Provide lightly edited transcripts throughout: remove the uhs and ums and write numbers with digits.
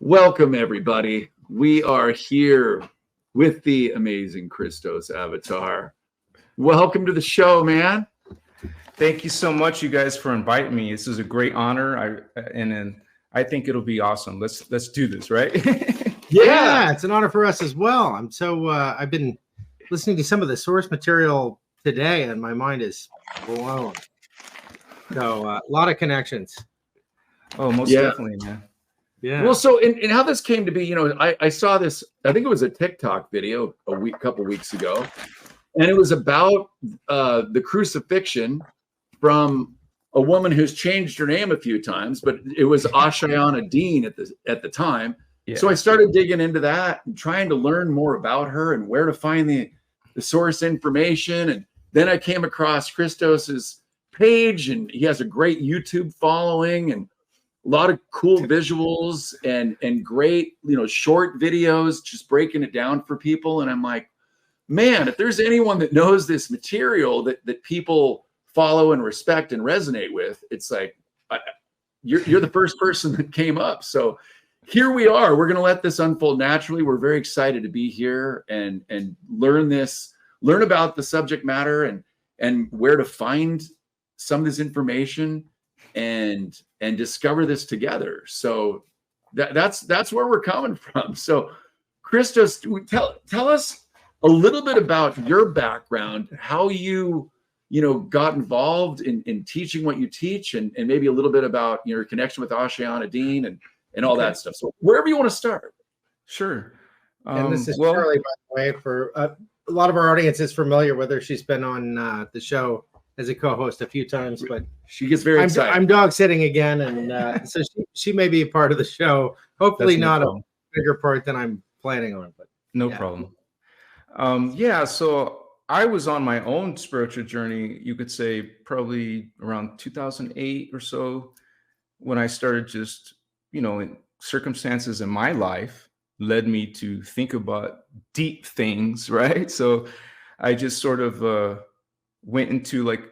Welcome, everybody. We are here with the amazing Christos Avatar. Welcome to the show, man. Thank you so much, you guys, for inviting me. This is a great honor, and I think it'll be awesome. Let's do this, right? Yeah, it's an honor for us as well. I've been listening to some of the source material today, and my mind is blown. So a lot of connections. Oh, most definitely, man. Yeah. Well, so and how this came to be, I saw this. I think it was a TikTok video a couple weeks ago, and it was about the crucifixion from a woman who's changed her name a few times, but it was Ashayana Deane at the time. Yeah. So I started digging into that and trying to learn more about her and where to find the source information. And then I came across Christos's page, and he has a great YouTube following and a lot of cool visuals and great, short videos, just breaking it down for people. And I'm like, man, if there's anyone that knows this material that people follow and respect and resonate with, it's like, you're the first person that came up. So here we are. We're going to let this unfold naturally. We're very excited to be here and learn about the subject matter and where to find some of this information and discover this together. So that's where we're coming from. So Christos, tell us a little bit about your background, how you got involved in teaching what you teach, and maybe a little bit about your connection with Ashayana Deane and all that stuff. So wherever you want to start. Sure. And this is Charlie, by the way, for a lot of our audience is familiar with her. She's been on the show as a co-host a few times, but she gets very excited. I'm dog sitting again, and so she may be a part of the show. Hopefully not a bigger part than I'm planning on, but no problem. So I was on my own spiritual journey, you could say probably around 2008 or so, when I started just, circumstances in my life led me to think about deep things, right? So I just sort of went into like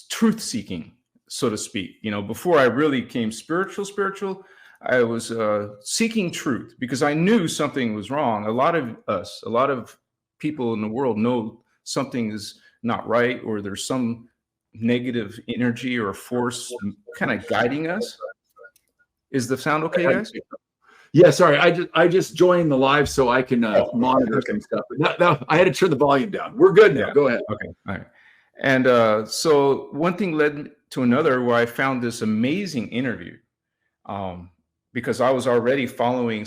truth seeking, so to speak. Before I really came spiritual, I was seeking truth because I knew something was wrong. A lot of people in the world know something is not right, or there's some negative energy or force kind of guiding us. Is the sound okay, guys? Yeah, sorry. I just joined the live so I can monitor some stuff. I had to turn the volume down. We're good now. Go ahead. Okay. All right. And so one thing led to another, where I found this amazing interview because I was already following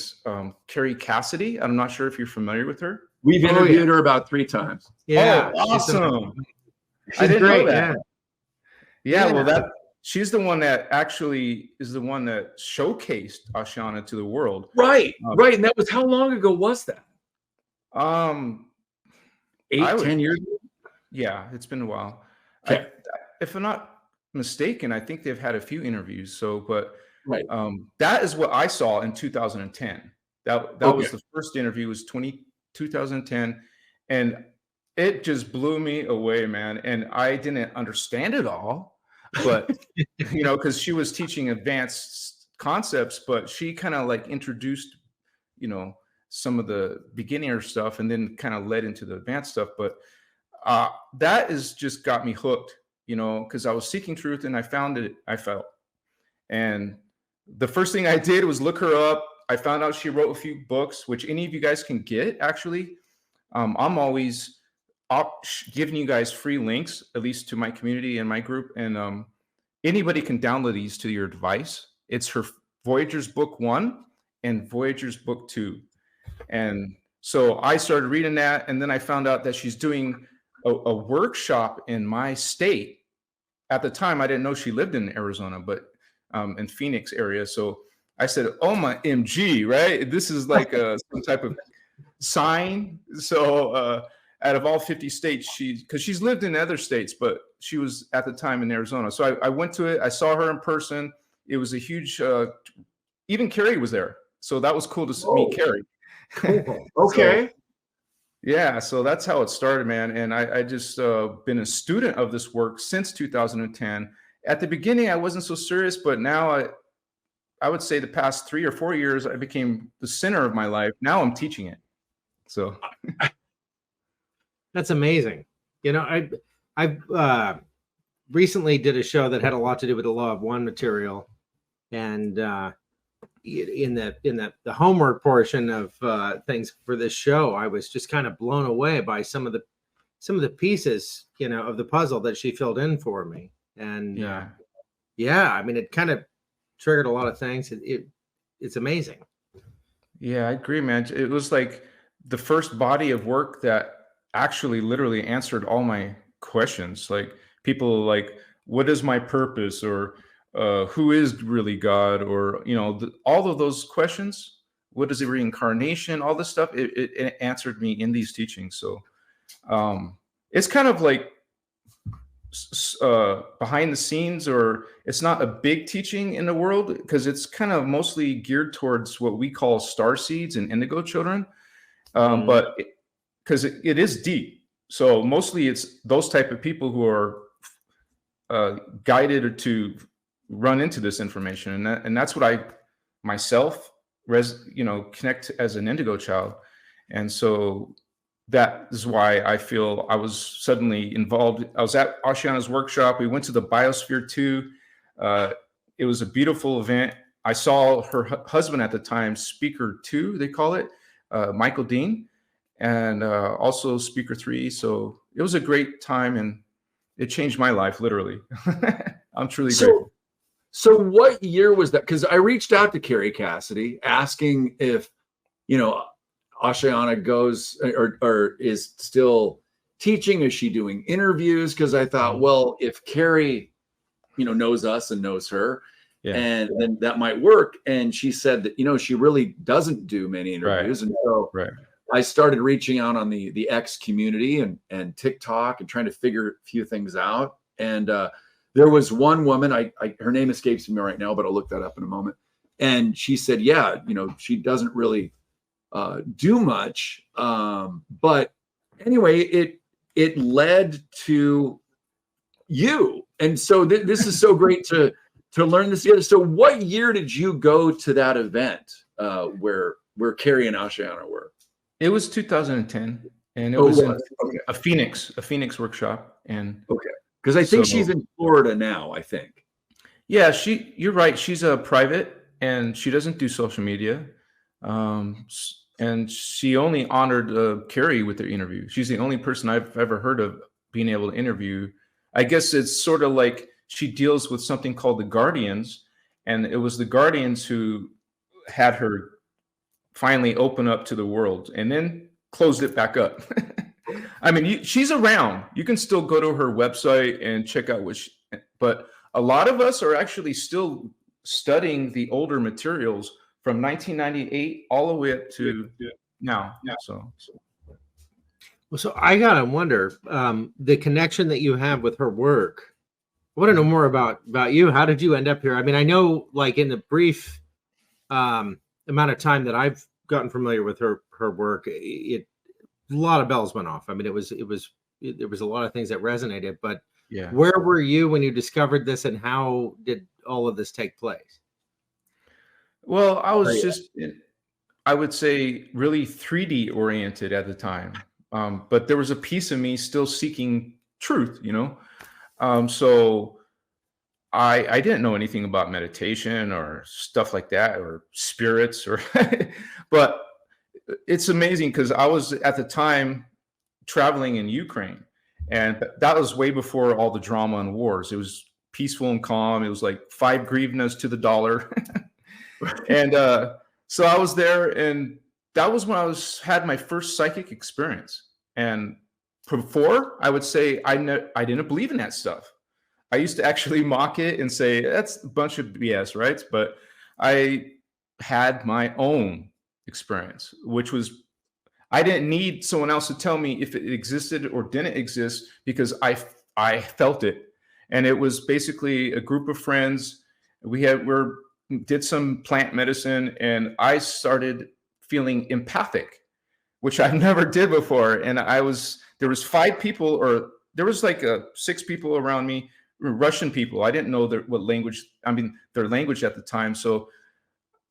Kerry Cassidy. I'm not sure if you're familiar with her. We've interviewed her about 3 times. Yeah. Oh, awesome. She's great. Yeah. Well, she's the one that actually is the one that showcased Ashayana to the world. Right. Right. And that was, how long ago was that? 10 years ago? Yeah, it's been a while. Okay. If I'm not mistaken, I think they've had a few interviews. So, but right. That is what I saw in 2010. That was the first interview, was 2010. And it just blew me away, man. And I didn't understand it all, but, because she was teaching advanced concepts, but she kind of like introduced, some of the beginner stuff and then kind of led into the advanced stuff. But that is just got me hooked, because I was seeking truth and I found it. I felt. And the first thing I did was look her up. I found out she wrote a few books, which any of you guys can get, actually. I'm always giving you guys free links, at least to my community and my group. And anybody can download these to your device. It's her Voyager's Book 1 and Voyager's Book 2. And so I started reading that. And then I found out that she's doing a workshop in my state. At the time, I didn't know she lived in Arizona, but in Phoenix area. So I said, oh my MG, right? This is like some type of sign. So out of all 50 states, because she's lived in other states, but she was at the time in Arizona. So I went to it. I saw her in person. It was a huge, even Kerry was there. So that was cool to meet Kerry. Cool. Okay. So that's how it started, man. And I just been a student of this work since 2010. At the beginning, I wasn't so serious, but now I would say the past 3 or 4 years, I became the center of my life. Now I'm teaching it. So that's amazing. You know, I recently did a show that had a lot to do with the Law of One material, and in the homework portion of things for this show, I was just kind of blown away by some of the pieces, you know, of the puzzle that she filled in for me. And yeah, I mean, it kind of triggered a lot of things. It's amazing. Yeah, I agree, man. It was like the first body of work that actually literally answered all my questions. Like people like, what is my purpose? Or who is really God? Or, you know, all of those questions, what is a reincarnation? All this stuff, it answered me in these teachings. So it's kind of like behind the scenes, or it's not a big teaching in the world because it's kind of mostly geared towards what we call Starseeds and Indigo Children. But because it is deep. So mostly it's those type of people who are guided to run into this information. And that's what I myself, connect as an Indigo child. And so that is why I feel I was suddenly involved. I was at Ashayana's workshop. We went to the Biosphere 2. It was a beautiful event. I saw her husband at the time, Speaker 2, they call it, Michael Deane, and also Speaker 3. So it was a great time, and it changed my life, literally. I'm truly grateful. So what year was that? Because I reached out to Kerry Cassidy asking if, Ashayana goes or is still teaching. Is she doing interviews? Because I thought, well, if Kerry, knows us and knows her, and then that might work. And she said that, she really doesn't do many interviews. Right. And so I started reaching out on the X community and TikTok and trying to figure a few things out. And there was one woman, her name escapes me right now, but I'll look that up in a moment. And she said, yeah, she doesn't really do much. But anyway, it led to you. And so this is so great to learn this together. So what year did you go to that event where Kerry and Ashayana were? It was 2010, and it was a Phoenix workshop. And because I think she's in Florida now, I think. Yeah, you're right. She's a private, and she doesn't do social media. And she only honored Kerry with her interview. She's the only person I've ever heard of being able to interview. I guess it's sort of like she deals with something called the Guardians, and it was the Guardians who had her finally open up to the world and then closed it back up. I mean, she's around. You can still go to her website and check out but a lot of us are actually still studying the older materials from 1998 all the way up to now. So I gotta wonder, the connection that you have with her work. I want to know more about you. How did you end up here? I mean, I know, like, in the brief amount of time that I've gotten familiar with her work, a lot of bells went off. I mean, there was a lot of things that resonated. But where were you when you discovered this, and how did all of this take place? Well, I was I would say, really 3D oriented at the time. But there was a piece of me still seeking truth, So I didn't know anything about meditation or stuff like that, or spirits, but it's amazing because I was at the time traveling in Ukraine, and that was way before all the drama and wars. It was peaceful and calm. It was like 5 hryvnias to the dollar. And so I was there, and that was when I had my first psychic experience. And before, I would say I didn't believe in that stuff. I used to actually mock it and say, that's a bunch of BS, right? But I had my own experience, which was, I didn't need someone else to tell me if it existed or didn't exist, because I felt it. And it was basically a group of friends. We did some plant medicine, and I started feeling empathic, which I never did before. And there was 5 people, or there was like 6 people around me, Russian people. I didn't know their language at the time. So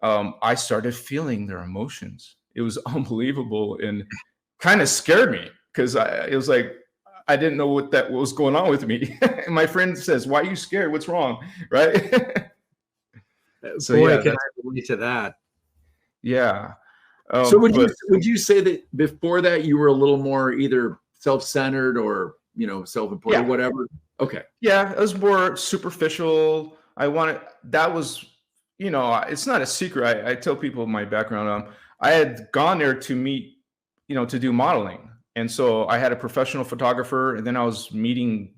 I started feeling their emotions. It was unbelievable and kind of scared me because it was like I didn't know what was going on with me. And my friend says, "Why are you scared? What's wrong?" Right? So boy, can I relate to that. Yeah. So would you say that before that you were a little more either self-centered or self-important or whatever? Okay. Yeah, it was more superficial. That was, it's not a secret. I tell people my background. I had gone there to meet, to do modeling. And so I had a professional photographer, and then I was meeting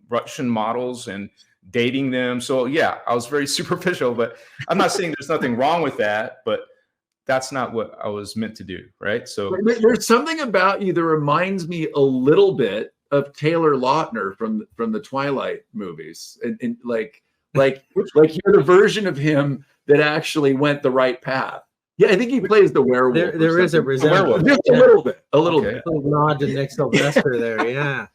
Russian models and dating them. So yeah, I was very superficial, but I'm not saying there's nothing wrong with that, but that's not what I was meant to do. Right. So there's something about you that reminds me a little bit of Taylor Lautner from the Twilight movies. And like you're the version of him that actually went the right path. Yeah, I think he plays the werewolf. There is a resemblance. Just a little bit. A little bit. A nod to Nick Sylvester there, yeah.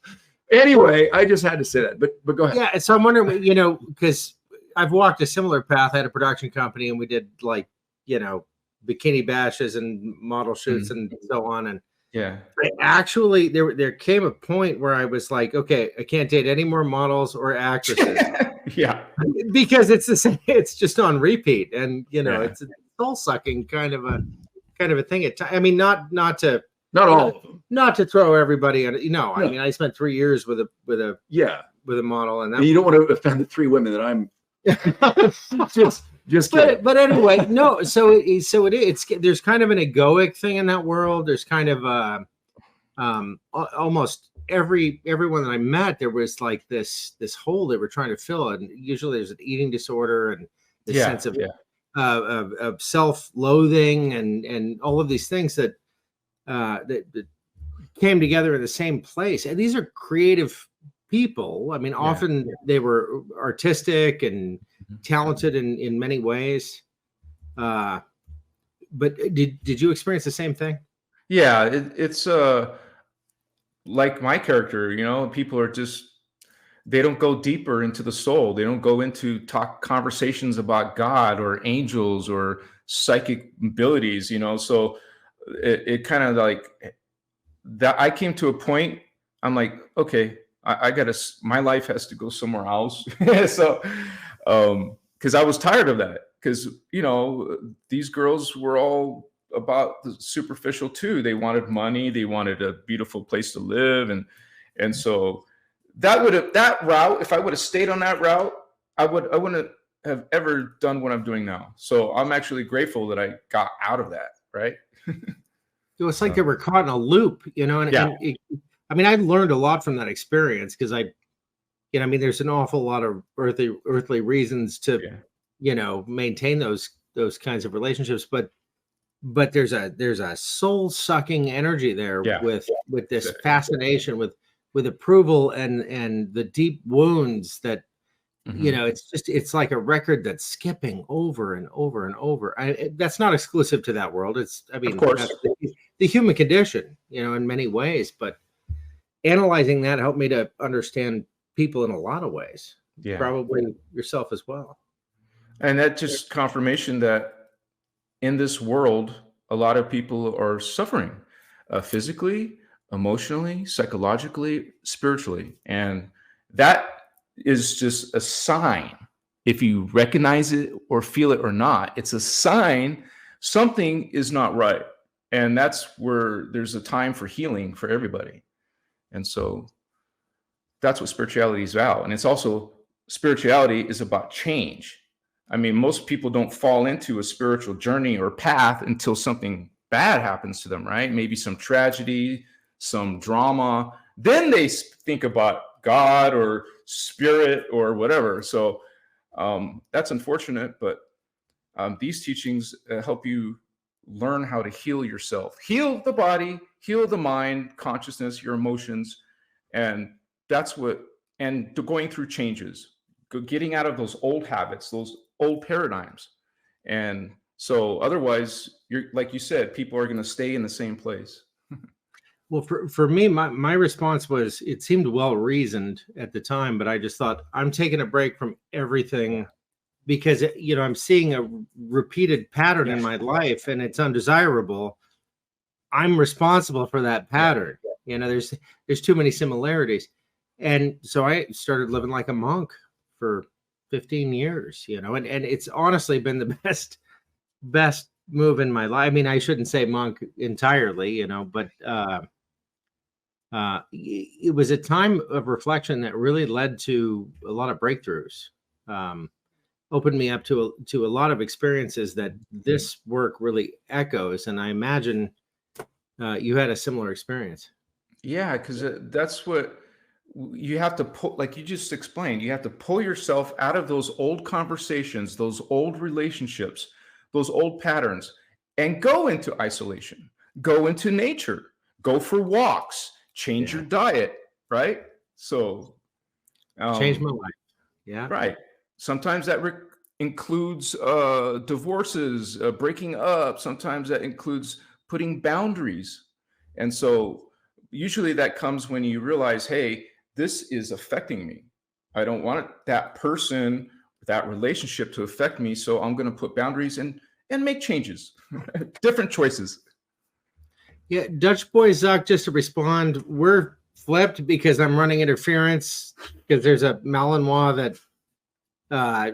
Anyway, I just had to say that. But go ahead. Yeah, so I'm wondering, because I've walked a similar path. I had a production company, and we did bikini bashes and model shoots and so on. And yeah, actually, there came a point where I was like, okay, I can't date any more models or actresses. Yeah, because it's the same. It's just on repeat, and it's a soul sucking kind of a thing. I mean, not to all of them. Not to throw everybody on. I mean, I spent 3 years with a model, and you don't want to offend the 3 women that I'm. Just kidding. But anyway, no. So it is. There's kind of an egoic thing in that world. There's kind of almost everyone that I met, there was like this hole they were trying to fill, and usually there's an eating disorder and this sense of self-loathing and all of these things that came together in the same place. And these are creative people. I mean, often they were artistic and talented in many ways. But did you experience the same thing? Yeah, it's like my character, people are they don't go deeper into the soul. They don't go into conversations about God or angels or psychic abilities, So it kind of like that. I came to a point, I'm like, okay, I gotta, my life has to go somewhere else. So, because I was tired of that, because, these girls were all about the superficial too. They wanted money, they wanted a beautiful place to live. And so that route, if I would have stayed on that route, I wouldn't have ever done what I'm doing now. So I'm actually grateful that I got out of that. Right. It's like they were caught in a loop, and I mean, I learned a lot from that experience, because there's an awful lot of earthly reasons to, maintain those kinds of relationships, but there's a soul sucking energy there with this fascination, with approval and the deep wounds that, it's like a record that's skipping over and over and over. That's not exclusive to that world. Of course, that's the human condition, in many ways, but analyzing that helped me to understand people in a lot of ways. Yeah. Probably yourself as well. And that just confirmation that in this world, a lot of people are suffering physically, emotionally, psychologically, spiritually. And that is just a sign. If you recognize it or feel it or not, it's a sign something is not right. And that's where there's a time for healing for everybody. And so that's what spirituality is about. And it's also, spirituality is about change. I mean, most people don't fall into a spiritual journey or path until something bad happens to them, right? Maybe some tragedy, some drama. Then they think about God or spirit or whatever. So that's unfortunate, but these teachings help you learn how to heal yourself, heal the body, heal the mind, consciousness, your emotions. And that's and going through changes, getting out of those old habits, those old paradigms. And so otherwise, you're, like you said, people are going to stay in the same place. Well, for me, my response was, it seemed well reasoned at the time, but I just thought, I'm taking a break from everything because I'm seeing a repeated pattern in my life, and it's undesirable. I'm responsible for that pattern. There's too many similarities, and so I started living like a monk for 15 years. And it's honestly been the best move in my life. I mean, I shouldn't say monk entirely, but it was a time of reflection that really led to a lot of breakthroughs. Opened me up to a lot of experiences that this work really echoes, and I imagine you had a similar experience. Yeah, because that's what you have to pull, like you just explained. You have to pull yourself out of those old conversations, those old relationships, those old patterns, and go into isolation, go into nature, go for walks, change your diet, right? So change my life. Yeah. Right. Sometimes that includes divorces, breaking up. Sometimes that includes putting boundaries. And so usually that comes when you realize, hey, this is affecting me. I don't want that person, that relationship to affect me. So I'm going to put boundaries and make changes, different choices. Yeah. Dutch Boy Zuck, just to respond, we're flipped because I'm running interference because there's a Malinois that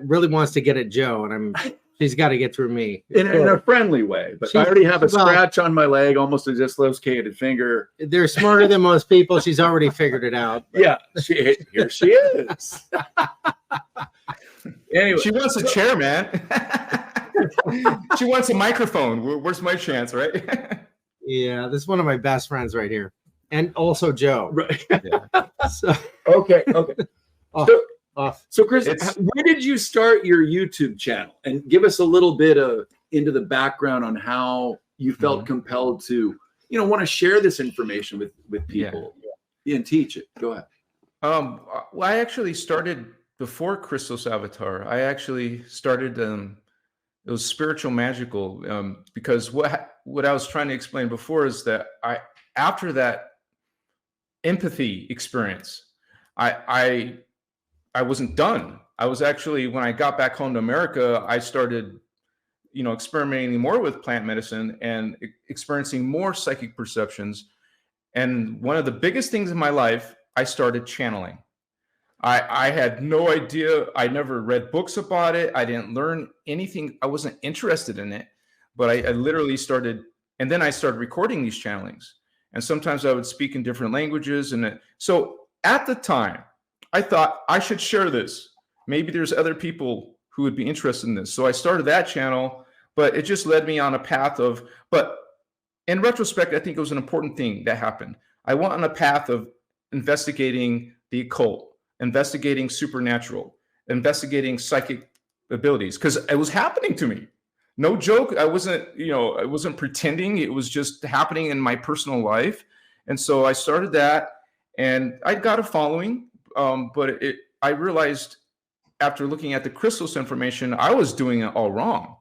really wants to get at Joe, and she's got to get through me in a friendly way. But I already have a scratch on my leg, almost a dislocated finger. They're smarter than most people. She's already figured it out. But. Yeah, here she is. Anyway, she wants a chair, man. She wants a microphone. Where's my chance, right? Yeah, this is one of my best friends right here, and also Joe. Right. Yeah. So, okay. So Chris, where did you start your YouTube channel? And give us a little bit into the background on how you felt compelled to, want to share this information with people and teach it. Go ahead. Well, I actually started before Christos Avatar. I actually started, it was spiritual magical, because what I was trying to explain before is that after that empathy experience, I wasn't done. I was actually, when I got back home to America, I started, experimenting more with plant medicine and experiencing more psychic perceptions. And one of the biggest things in my life, I started channeling. I had no idea. I never read books about it. I didn't learn anything. I wasn't interested in it, but I literally started, and then I started recording these channelings. And sometimes I would speak in different languages. So at the time, I thought I should share this. Maybe there's other people who would be interested in this. So I started that channel, but it just led me on a path but in retrospect, I think it was an important thing that happened. I went on a path of investigating the occult, investigating supernatural, investigating psychic abilities, because it was happening to me. No joke. I wasn't pretending. It was just happening in my personal life. And so I started that, and I got a following. But I realized after looking at the Christos information, I was doing it all wrong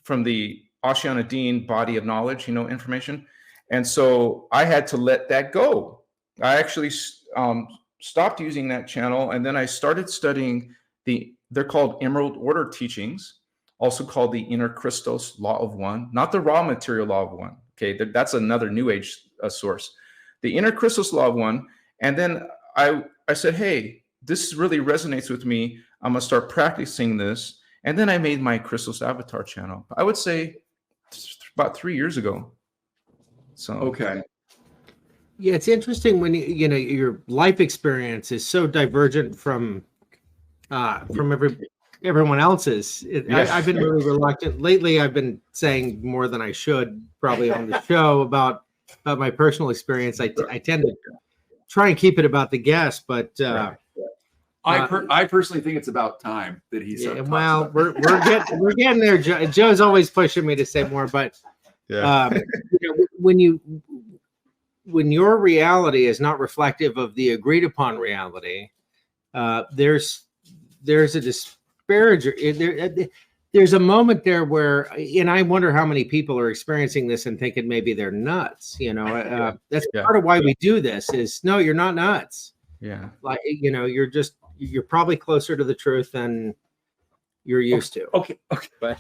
from the Ashayana Deane body of knowledge, information. And so I had to let that go. I actually stopped using that channel. And then I started studying they're called Emerald Order teachings, also called the Inner Christos Law of One, not the raw material Law of One. Okay, that's another New Age source. The Inner Christos Law of One. And then I said, hey, this really resonates with me. I'm going to start practicing this. And then I made my Christos Avatar channel. I would say about 3 years ago. So okay. Yeah, it's interesting when your life experience is so divergent from everyone else's. I've been really reluctant lately. I've been saying more than I should probably on the show about my personal experience. I tend to try and keep it about the guest, but I personally think it's about time that he's. Well, we're getting there. Joe's always pushing me to say more, but when your reality is not reflective of the agreed upon reality, there's a disparager. There's a moment there where, and I wonder how many people are experiencing this and thinking maybe they're nuts. That's part of why we do this. Is no, you're not nuts. Yeah, like you're probably closer to the truth than you're used to. Okay. But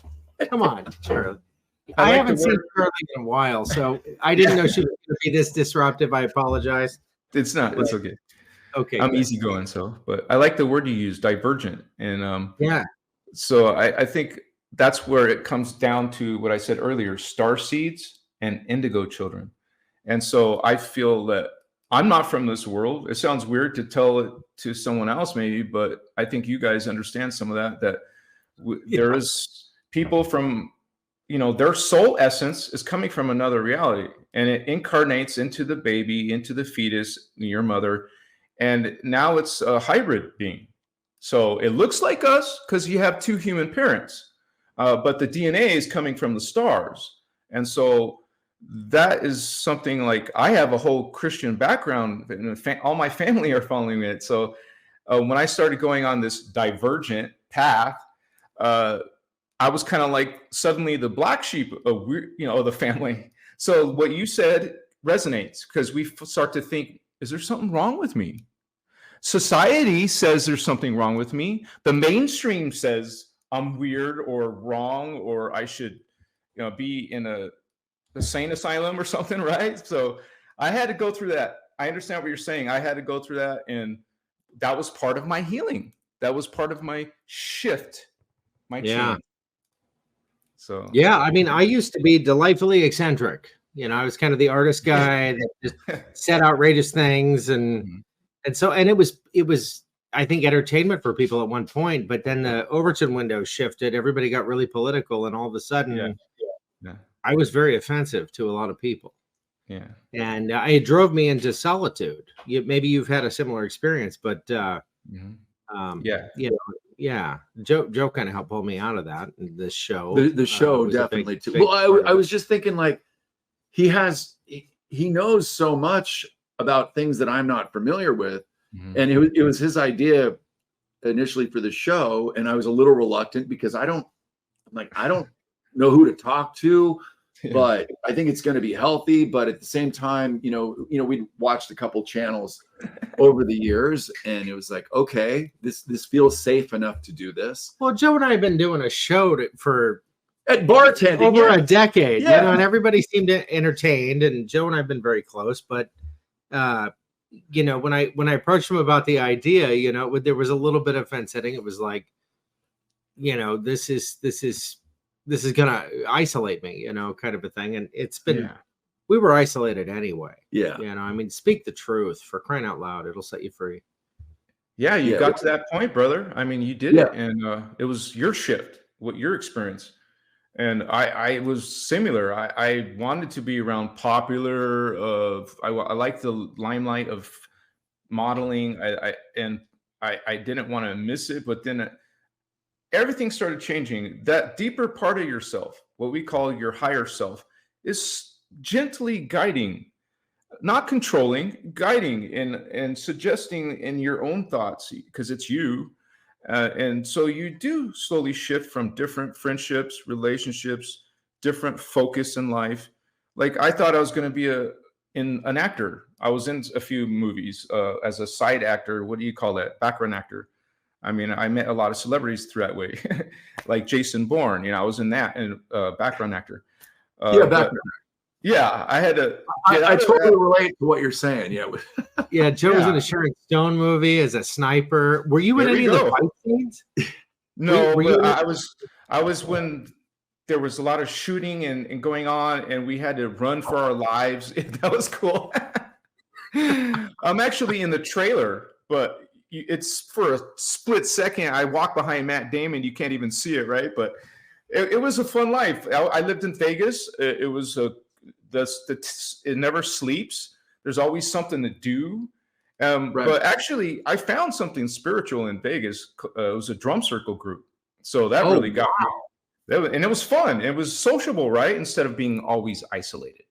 come on, Charlie. I I like haven't the seen word- Charlie in a while, so I didn't know she was going to be this disruptive. I apologize. It's not. It's okay. Okay, I'm good. easygoing, so. But I like the word you use, divergent, and Yeah, so I think that's where it comes down to what I said earlier: starseeds and indigo children. And so I feel that I'm not from this world. It sounds weird to tell it to someone else, maybe, but I think you guys understand some of that. That there is people from, their soul essence is coming from another reality, and it incarnates into the baby, into the fetus, your mother, and now it's a hybrid being. So it looks like us because you have two human parents, but the DNA is coming from the stars, and so that is something like I have a whole Christian background, and all my family are following it. So when I started going on this divergent path, I was kind of like suddenly the black sheep of the family. So what you said resonates because we start to think, is there something wrong with me? Society says there's something wrong with me. The mainstream says I'm weird or wrong, or I should, be in a sane asylum or something, right? So I had to go through that. I understand what you're saying. I had to go through that, and that was part of my healing. That was part of my shift, my change. So yeah. I mean, I used to be delightfully eccentric. I was kind of the artist guy that just said outrageous things, and it was I think entertainment for people at one point. But then the Overton window shifted. Everybody got really political, and all of a sudden, I was very offensive to a lot of people. Yeah. And it drove me into solitude. Maybe you've had a similar experience, but Joe kind of helped pull me out of that. This show, the show definitely too. Well, I was just thinking, like, he knows so much about things that I'm not familiar with, and it was his idea initially for the show, and I was a little reluctant because I don't know who to talk to. But I think it's going to be healthy. But at the same time, we'd watched a couple channels over the years, and it was like, okay, this feels safe enough to do this. Well, Joe and I have been doing a show for at bartending over a decade, and everybody seemed entertained, and Joe and I have been very close. But when I approached him about the idea, there was a little bit of fence setting. It was like, this is gonna isolate me, kind of a thing. And it's been, we were isolated anyway. Yeah. I mean, speak the truth, for crying out loud. It'll set you free. Yeah. You got to that point, brother. I mean, you did it, and it was your shift, your experience. And I was similar. I wanted to be around popular I like the limelight of modeling. I didn't want to miss it, but then everything started changing. That deeper part of yourself, what we call your higher self, is gently guiding, not controlling, guiding and suggesting in your own thoughts, because it's you. And so you do slowly shift from different friendships, relationships, different focus in life. Like, I thought I was going to be an actor. I was in a few movies as a side actor. What do you call that? Background actor. I mean, I met a lot of celebrities through that way, like Jason Bourne. I was in that, and background actor. Background. Yeah, I had to. I totally relate to what you're saying. Yeah. Yeah, Joe was in a Sharon Stone movie as a sniper. Were you in any of the fight scenes? No, I was when there was a lot of shooting and going on, and we had to run for our lives. That was cool. I'm actually in the trailer, but it's for a split second. I walk behind Matt Damon. You can't even see it, right? But it was a fun life. I lived in Vegas. It was it never sleeps. There's always something to do. But actually, I found something spiritual in Vegas. It was a drum circle group. So that really got me. And it was fun. It was sociable, right? Instead of being always isolated.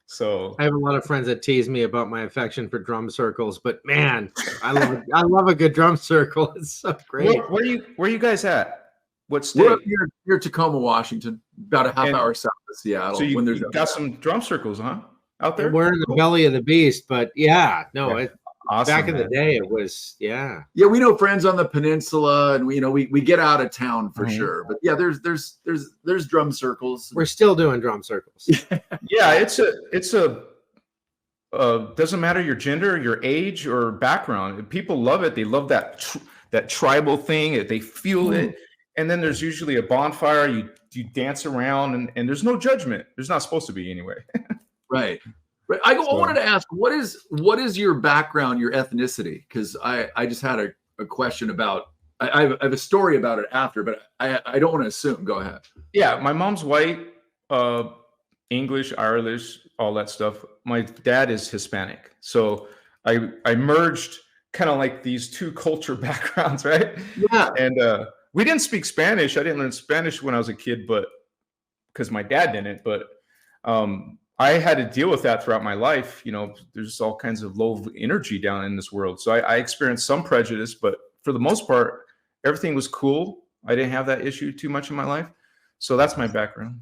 So I have a lot of friends that tease me about my affection for drum circles, but man, I love a good drum circle. It's so great. Where you guys at? What state? We're near Tacoma, Washington, about a half hour south of Seattle. So you got some drum circles, huh? Out there? We're in the belly of the beast, but Awesome, back in the man. day, it was, yeah. Yeah, we know friends on the peninsula, and we get out of town for sure. But yeah, there's drum circles. We're still doing drum circles. Yeah, it's a doesn't matter your gender, your age, or background. People love it. They love that tribal thing. They feel it. And then there's usually a bonfire. You dance around, and there's no judgment. There's not supposed to be anyway. Right. I wanted to ask, what is your background, your ethnicity? Because I just had a question about. I have a story about it after, but I don't want to assume. Go ahead. Yeah, my mom's white, English, Irish, all that stuff. My dad is Hispanic, so I merged kind of like these two culture backgrounds, right? Yeah. And we didn't speak Spanish. I didn't learn Spanish when I was a kid, but because my dad didn't. But I had to deal with that throughout my life. You know, there's all kinds of low energy down in this world, so I experienced some prejudice, but for the most part, everything was cool. I didn't have that issue too much in my life, so that's my background.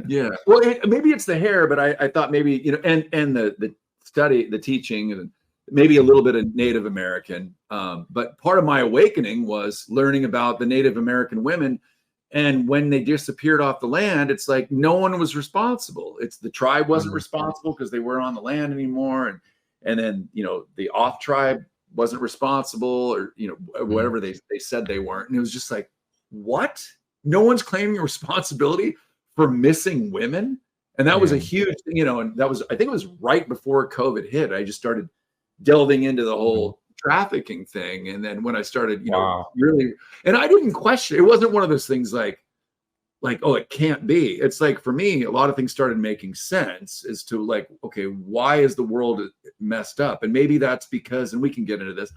Yeah. Well, maybe it's the hair, but I thought maybe, and the study, the teaching, and maybe a little bit of Native American. But part of my awakening was learning about the Native American women. And when they disappeared off the land, it's like no one was responsible. It's the tribe wasn't responsible because they weren't on the land anymore. And then, the off tribe wasn't responsible, or, whatever they said they weren't. And it was just like, what? No one's claiming responsibility for missing women. And that was a huge, and that was, I think it was right before COVID hit. I just started delving into the whole trafficking thing. And then when I started, really, and I didn't question, it wasn't one of those things like, oh, it can't be. It's like, for me, a lot of things started making sense as to like, okay, why is the world messed up? And maybe that's because, and we can get into this,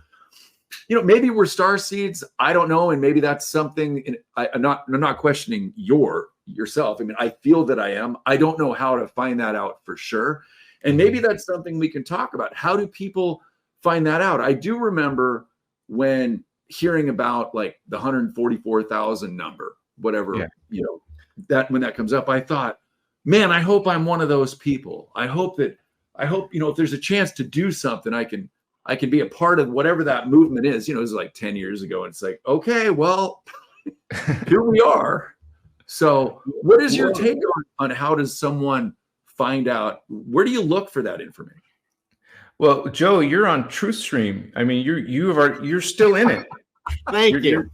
maybe we're starseeds. I don't know. And maybe that's something, I'm not questioning yourself. I mean, I feel that I am. I don't know how to find that out for sure. And maybe that's something we can talk about. How do people find that out? I do remember when hearing about like the 144,000 number, whatever, that when that comes up, I thought, man, I hope I'm one of those people. I hope, if there's a chance to do something, I can be a part of whatever that movement is. It was like 10 years ago. And it's like, okay, well, here we are. So what is your take on how does someone find out? Where do you look for that information? Well, Joe, you're on TruthStream. I mean, you're still in it. Thank you.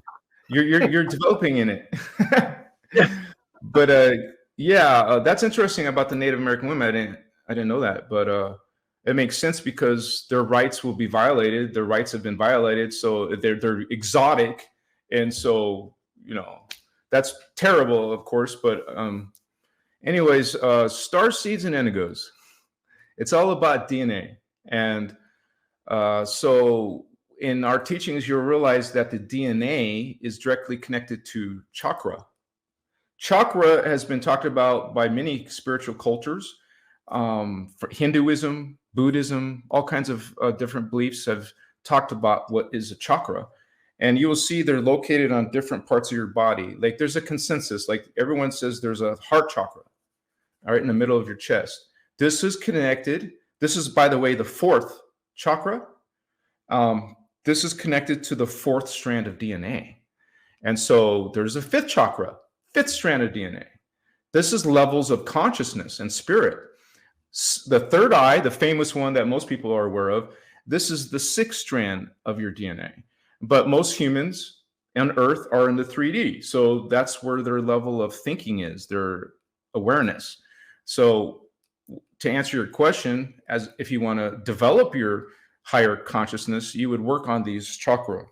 You're developing in it. But that's interesting about the Native American women. I didn't know that, but it makes sense because their rights will be violated. Their rights have been violated, so they're exotic, and so that's terrible, of course. But anyways, Starseeds and Indigos. It's all about DNA. And so in our teachings, you'll realize that the DNA is directly connected to chakra. Chakra has been talked about by many spiritual cultures. For Hinduism, Buddhism, all kinds of different beliefs have talked about what is a chakra. And you will see they're located on different parts of your body. Like there's a consensus, like everyone says there's a heart chakra, all right, in the middle of your chest. This is connected. This is, by the way, the fourth chakra. This is connected to the fourth strand of DNA. And so there's a fifth chakra, fifth strand of DNA. This is levels of consciousness and spirit. The third eye, the famous one that most people are aware of, this is the sixth strand of your DNA. But most humans on Earth are in the 3D. So that's where their level of thinking is, their awareness. So to answer your question, as if you want to develop your higher consciousness, you would work on these chakra,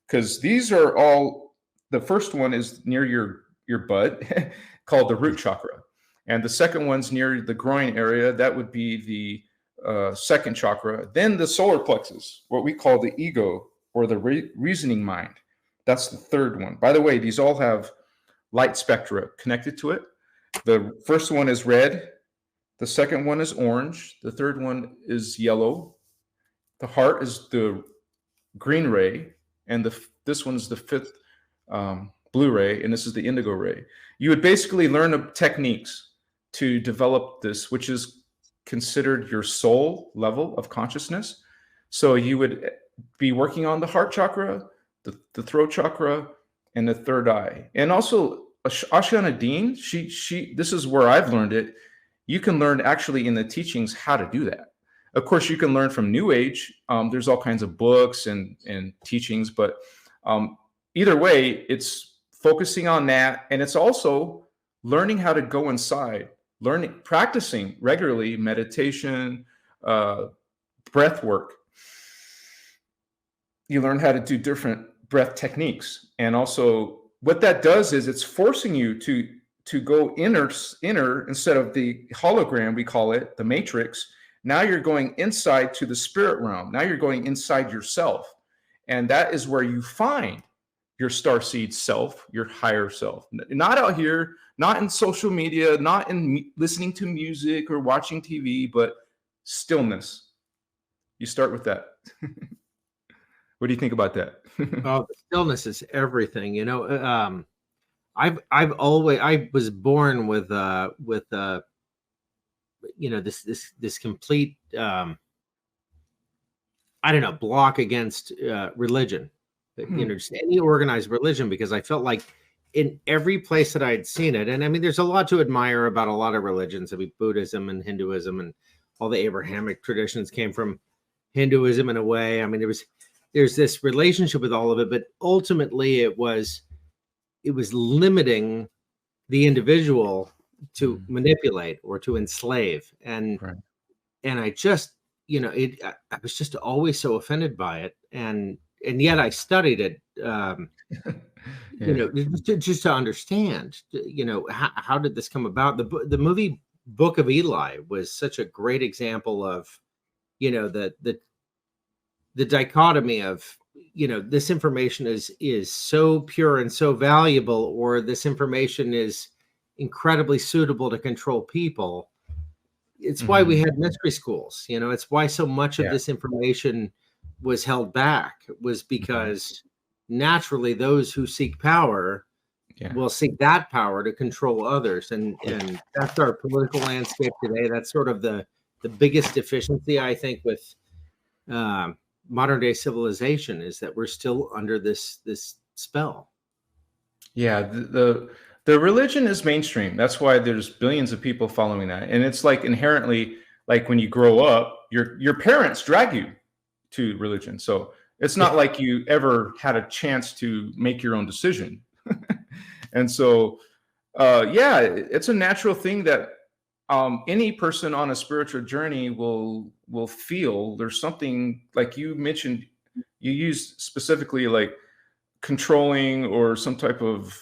because these are all, the first one is near your butt called the root chakra. And the second one's near the groin area. That would be the second chakra. Then the solar plexus, what we call the ego or the reasoning mind. That's the third one. By the way, these all have light spectra connected to it. The first one is red. The second one is orange. The third one is yellow. The heart is the green ray. And this one is the fifth blue ray. And this is the indigo ray. You would basically learn the techniques to develop this, which is considered your soul level of consciousness. So you would be working on the heart chakra, the throat chakra, and the third eye. And also Ashayana Deane, she this is where I've learned it. You can learn actually in the teachings how to do that. Of course, you can learn from New Age. There's all kinds of books and teachings, but either way, it's focusing on that. And it's also learning how to go inside, practicing regularly meditation, breath work. You learn how to do different breath techniques. And also what that does is it's forcing you to go inner instead of the hologram, we call it, the matrix. Now you're going inside to the spirit realm. Now you're going inside yourself. And that is where you find your starseed self, your higher self. Not out here, not in social media, not in listening to music or watching TV, but stillness. You start with that. What do you think about that? Oh, stillness is everything. You know, I was born with you know, this complete I don't know, block against religion, you know, just any organized religion, because I felt like in every place that I had seen it, and I mean, there's a lot to admire about a lot of religions. I mean, Buddhism and Hinduism and all the Abrahamic traditions came from Hinduism in a way. I mean, there's this relationship with all of it, but ultimately it was limiting the individual to manipulate or to enslave. And I just, you know, I was just always so offended by it. And yet I studied it, you know, just to understand, you know, how did this come about? The movie Book of Eli was such a great example of, you know, the dichotomy of, you know, this information is so pure and so valuable, or this information is incredibly suitable to control people. It's why we had mystery schools. You know, it's why so much of this information was held back, was because naturally those who seek power will seek that power to control others. And that's our political landscape today. That's sort of the biggest deficiency, I think, with modern day civilization, is that we're still under this spell. Yeah, the religion is mainstream. That's why there's billions of people following that. And it's like inherently, like when you grow up, your parents drag you to religion. So it's not like you ever had a chance to make your own decision. And so, yeah, it's a natural thing that any person on a spiritual journey will feel. There's something, like you mentioned, you used specifically like controlling or some type of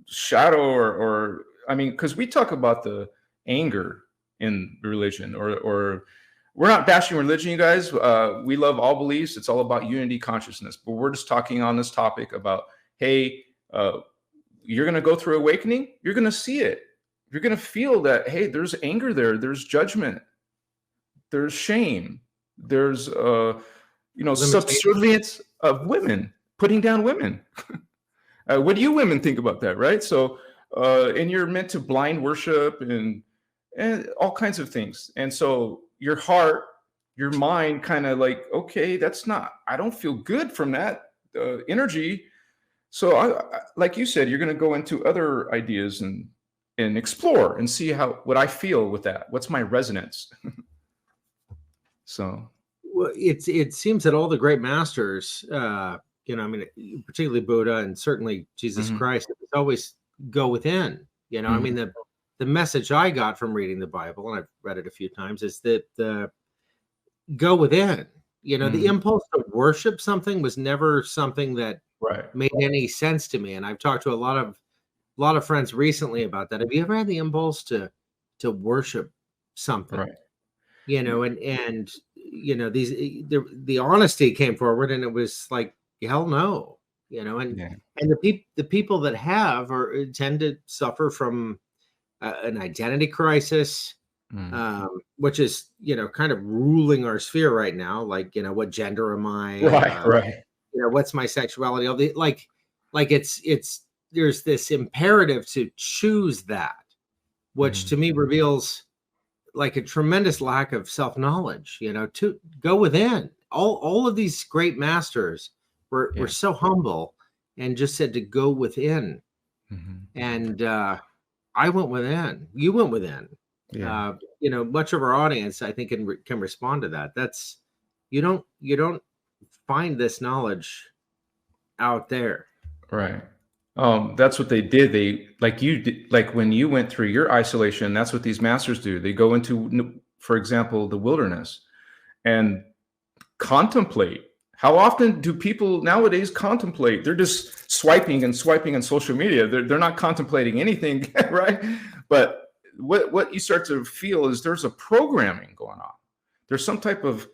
shadow or I mean, because we talk about the anger in religion, or we're not bashing religion, you guys. We love all beliefs. It's all about unity consciousness. But we're just talking on this topic about, hey, you're going to go through awakening. You're going to see it. You're going to feel that, hey, there's anger there. There's judgment. There's shame. There's, you know, subservience of women, putting down women. What do you women think about that, right? So, and you're meant to blind worship and all kinds of things. And so your heart, your mind kind of like, okay, I don't feel good from that energy. So I, like you said, you're going to go into other ideas and explore and see what I feel with that. What's my resonance? So. Well, it seems that all the great masters, you know, I mean, particularly Buddha and certainly Jesus Christ, it's always go within. You know, I mean, the message I got from reading the Bible, and I've read it a few times, is that the go within. You know, the impulse to worship something was never something that made any sense to me. And I've talked to a lot of friends recently about that. Have you ever had the impulse to worship something? Right. You know, and you know, the honesty came forward, and it was like, hell no. You know, and the people that have tend to suffer from an identity crisis, which is, you know, kind of ruling our sphere right now. Like, you know, what gender am I? Right. You know, what's my sexuality? All the like it's there's this imperative to choose that, which to me reveals like a tremendous lack of self-knowledge. You know, to go within all of these great masters were so humble and just said to go within. And I went within. You went within. You know, much of our audience, I think, can respond to that. That's you don't find this knowledge out there. Right. That's what they did. They, like you did, like when you went through your isolation, that's what these masters do. They go into, for example, the wilderness and contemplate. How often do people nowadays contemplate? They're just swiping and swiping on social media. They're not contemplating anything, right? But what you start to feel is there's a programming going on. There's some type of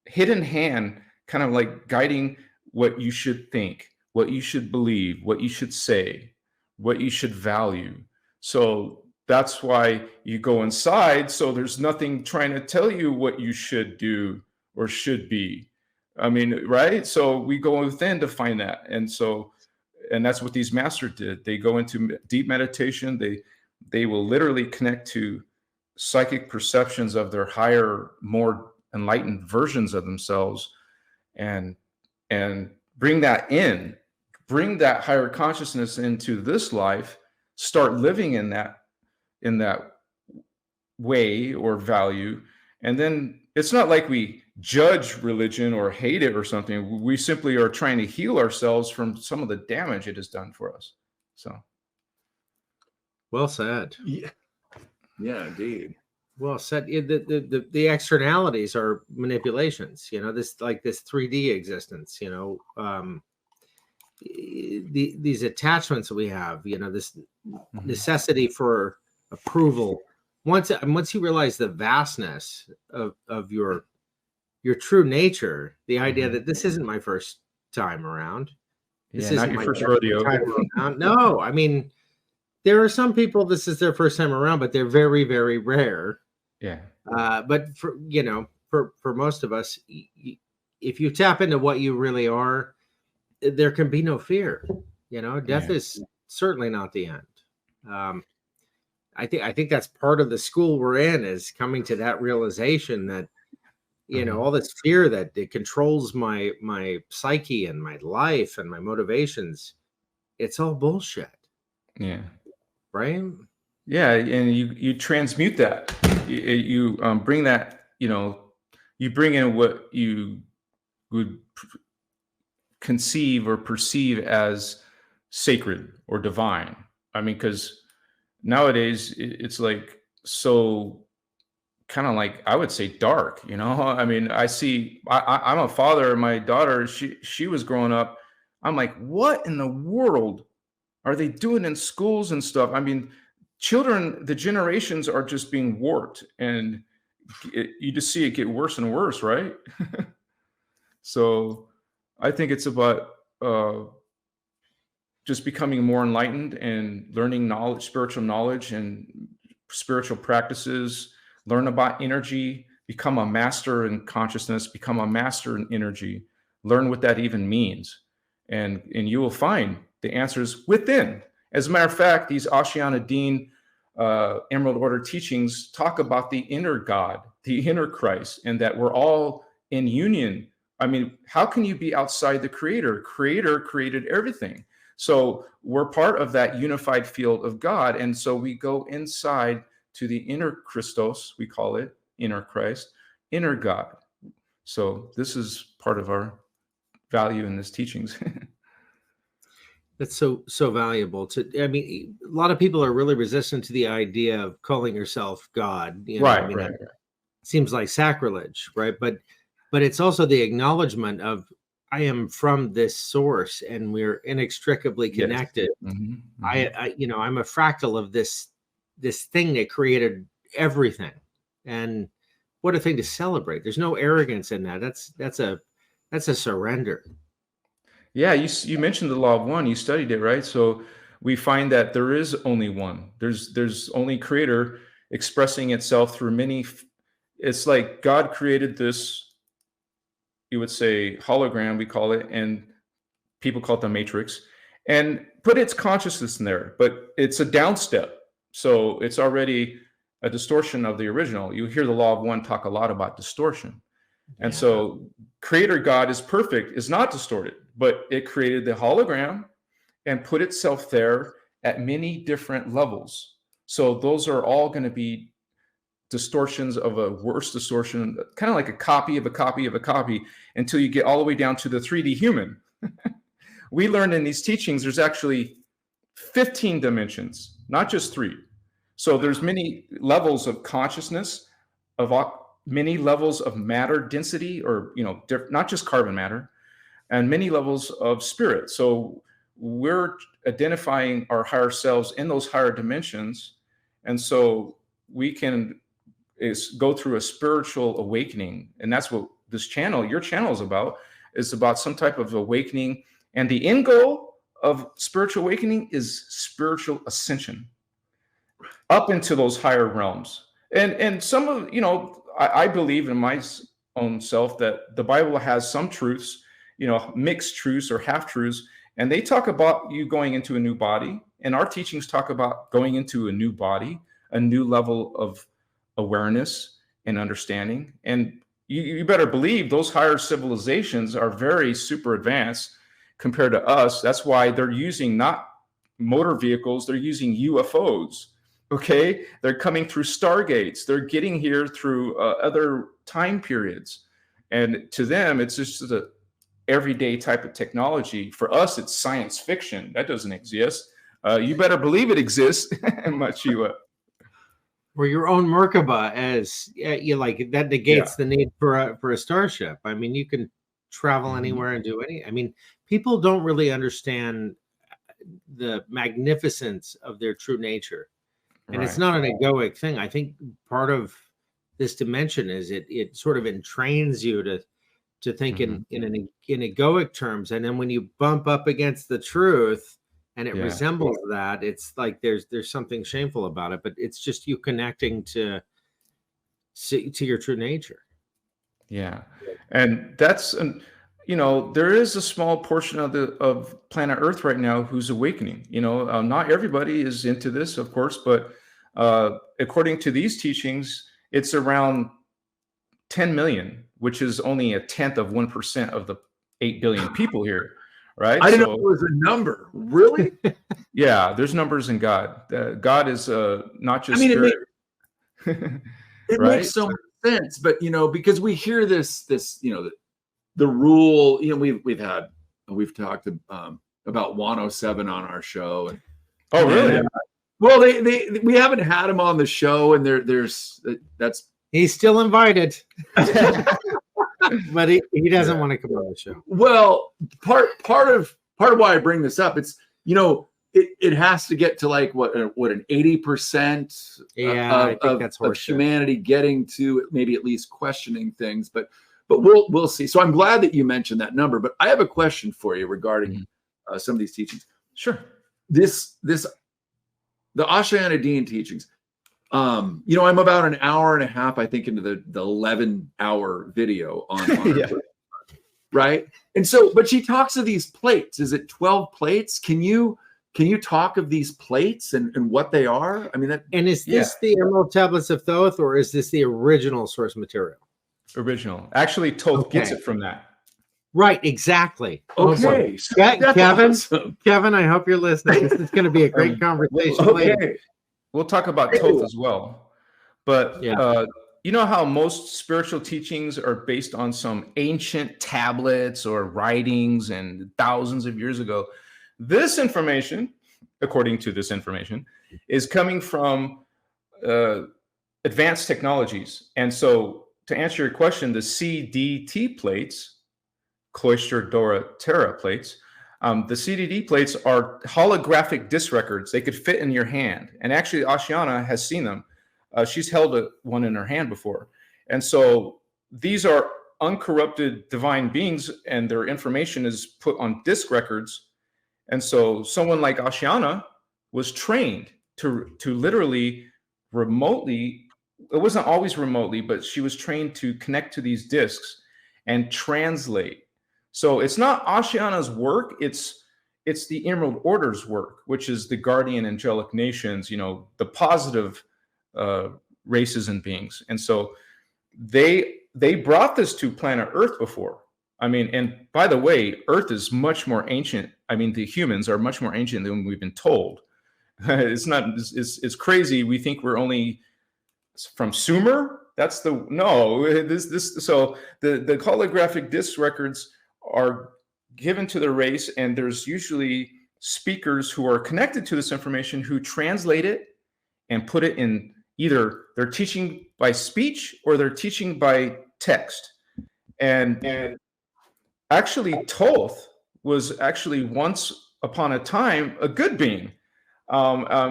hidden hand kind of like guiding what you should think, what you should believe, what you should say, what you should value. So that's why you go inside. So there's nothing trying to tell you what you should do or should be. I mean, right? So we go within to find that. And that's what these masters did. They go into deep meditation. They will literally connect to psychic perceptions of their higher, more enlightened versions of themselves and bring that in, bring that higher consciousness into this life, start living in that way or value. And then it's not like we judge religion or hate it or something. We simply are trying to heal ourselves from some of the damage it has done for us. So well said. Yeah, indeed. Well said. The externalities are manipulations, you know, this 3D existence, you know, these attachments that we have, you know, this necessity for approval. Once you realize the vastness of your true nature, the idea that this isn't my first time around. This isn't not your my first rodeo. time around. No, I mean, there are some people this is their first time around, but they're very, very rare. Yeah. But for most of us, if you tap into what you really are, there can be no fear. You know, death is certainly not the end. I think that's part of the school we're in, is coming to that realization that, you know, all this fear that it controls my psyche and my life and my motivations, it's all bullshit. Yeah. Right. Yeah, and you transmute that. You bring that, you know, you bring in what you would conceive or perceive as sacred or divine. I mean, because nowadays it's like so kind of like, I would say, dark, you know. I mean, I'm a father. My daughter, she was growing up. I'm like, what in the world are they doing in schools and stuff? I mean, children, the generations are just being warped, and you just see it get worse and worse, right? So I think it's about just becoming more enlightened and learning knowledge, spiritual knowledge and spiritual practices, learn about energy, become a master in consciousness, become a master in energy, learn what that even means. And you will find the answers within. As a matter of fact, these Ashayana Deane Emerald Order teachings talk about the inner God, the inner Christ, and that we're all in union. I mean, how can you be outside the Creator? Creator created everything. So we're part of that unified field of God. And so we go inside to the inner Christos, we call it, inner Christ, inner God. So this is part of our value in this teachings. That's so valuable. I mean, a lot of people are really resistant to the idea of calling yourself God. You know? Right, I mean, right. it seems like sacrilege, right? But it's also the acknowledgement of, I am from this source, and we're inextricably connected. Yes. Mm-hmm. Mm-hmm. I'm a fractal of this thing that created everything, and what a thing to celebrate. There's no arrogance in that. That's a surrender. Yeah, you mentioned the law of one. You studied it, right? So we find that there is only one. There's only Creator expressing itself through many. It's like God created this, you would say, hologram, we call it, and people call it the Matrix, and put its consciousness in there, but it's a downstep. So it's already a distortion of the original. You hear the law of one talk a lot about distortion. And so Creator God is perfect, is not distorted, but it created the hologram and put itself there at many different levels. So those are all going to be distortions of a worse distortion, kind of like a copy of a copy of a copy, until you get all the way down to the 3D human. We learned in these teachings there's actually 15 dimensions, not just 3. So there's many levels of consciousness, of many levels of matter density, or not just carbon matter, and many levels of spirit. So we're identifying our higher selves in those higher dimensions, and so we can go through a spiritual awakening. And that's what this channel, your channel, is about. It's about some type of awakening, and the end goal of spiritual awakening is spiritual ascension up into those higher realms. And some of, I believe in my own self that the Bible has some truths, mixed truths or half truths, and they talk about you going into a new body, and our teachings talk about going into a new body, a new level of awareness and understanding. And you better believe those higher civilizations are very super advanced compared to us. That's why they're using not motor vehicles, they're using UFOs. Okay, they're coming through stargates. They're getting here through other time periods, and to them, it's just a everyday type of technology. For us, it's science fiction. That doesn't exist. You better believe it exists. Much you. Or your own Merkaba, as you like, that negates the need for a starship. I mean, you can travel anywhere and do any. I mean, people don't really understand the magnificence of their true nature. And it's not an egoic thing. I think part of this dimension is it sort of entrains you to think in egoic terms. And then when you bump up against the truth and it resembles that, it's like there's something shameful about it. But it's just you connecting to your true nature. Yeah. And that's there is a small portion of planet Earth right now who's awakening. Not everybody is into this, of course, but according to these teachings, it's around 10 million, which is only 1/10 of 1% of the 8 billion people here, right? I didn't know it was a number. Really? Yeah, there's numbers in God. God is not just spirit. It right? makes so much sense, but because we hear this the rule, we've talked about 107 on our show. And, oh, really? Well, we haven't had him on the show, and that's he's still invited, but he doesn't want to come on the show. Well, part of why I bring this up, it's it has to get to like what an 80% I think that's of humanity getting to maybe at least questioning things, but we'll see. So I'm glad that you mentioned that number. But I have a question for you regarding some of these teachings. Sure. The Ashayana Deane teachings. I'm about an hour and a half, I think, into the 11-hour video on right. And so, but she talks of these plates. Is it 12 plates? Can you talk of these plates and what they are? I mean, is this the Emerald Tablets of Thoth, or is this the original source material? Original. Actually, Thoth gets it from that. Right, exactly. Okay. Kevin, awesome. Kevin, I hope you're listening. This is going to be a great conversation later. We'll talk about Thoth as well. But you know how most spiritual teachings are based on some ancient tablets or writings and thousands of years ago? This information, according to this information, is coming from advanced technologies. And so to answer your question, the CDT plates, Cloister Dora Terra plates, the CDT plates are holographic disc records. They could fit in your hand. And actually, Ashayana has seen them. She's held one in her hand before. And so these are uncorrupted divine beings, and their information is put on disc records. And so someone like Ashayana was trained to literally remotely, it wasn't always remotely, but she was trained to connect to these discs and translate. So it's not Ashayana's work, it's the Emerald Order's work, which is the guardian angelic nations, the positive races and beings. And so they they brought this to planet Earth before. I mean, and by the way, Earth is much more ancient. I mean, the humans are much more ancient than we've been told. It's crazy. We think we're only from Sumer. That's the so the holographic disc records are given to the race, and there's usually speakers who are connected to this information who translate it and put it in, either they're teaching by speech or they're teaching by text. And actually Thoth was actually once upon a time a good being.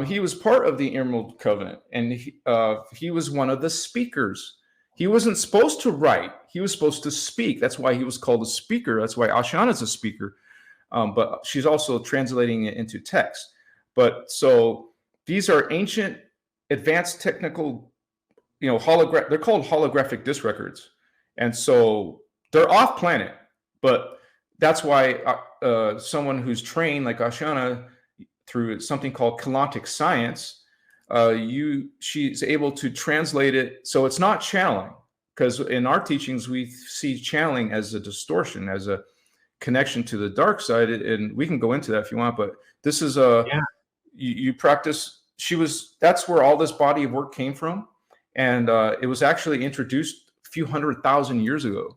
He was part of the Emerald Covenant, and he was one of the speakers. He wasn't supposed to write. He was supposed to speak. That's why he was called a speaker. That's why Ashayana is a speaker. But she's also translating it into text. But so these are ancient, advanced technical, they're called holographic disc records. And so they're off planet, but that's why someone who's trained like Ashayana through something called Keylontic Science, she's able to translate it. So it's not channeling, because in our teachings, we see channeling as a distortion, as a connection to the dark side. And we can go into that if you want, but this is you practice. That's where all this body of work came from. And it was actually introduced a few 100,000 years ago.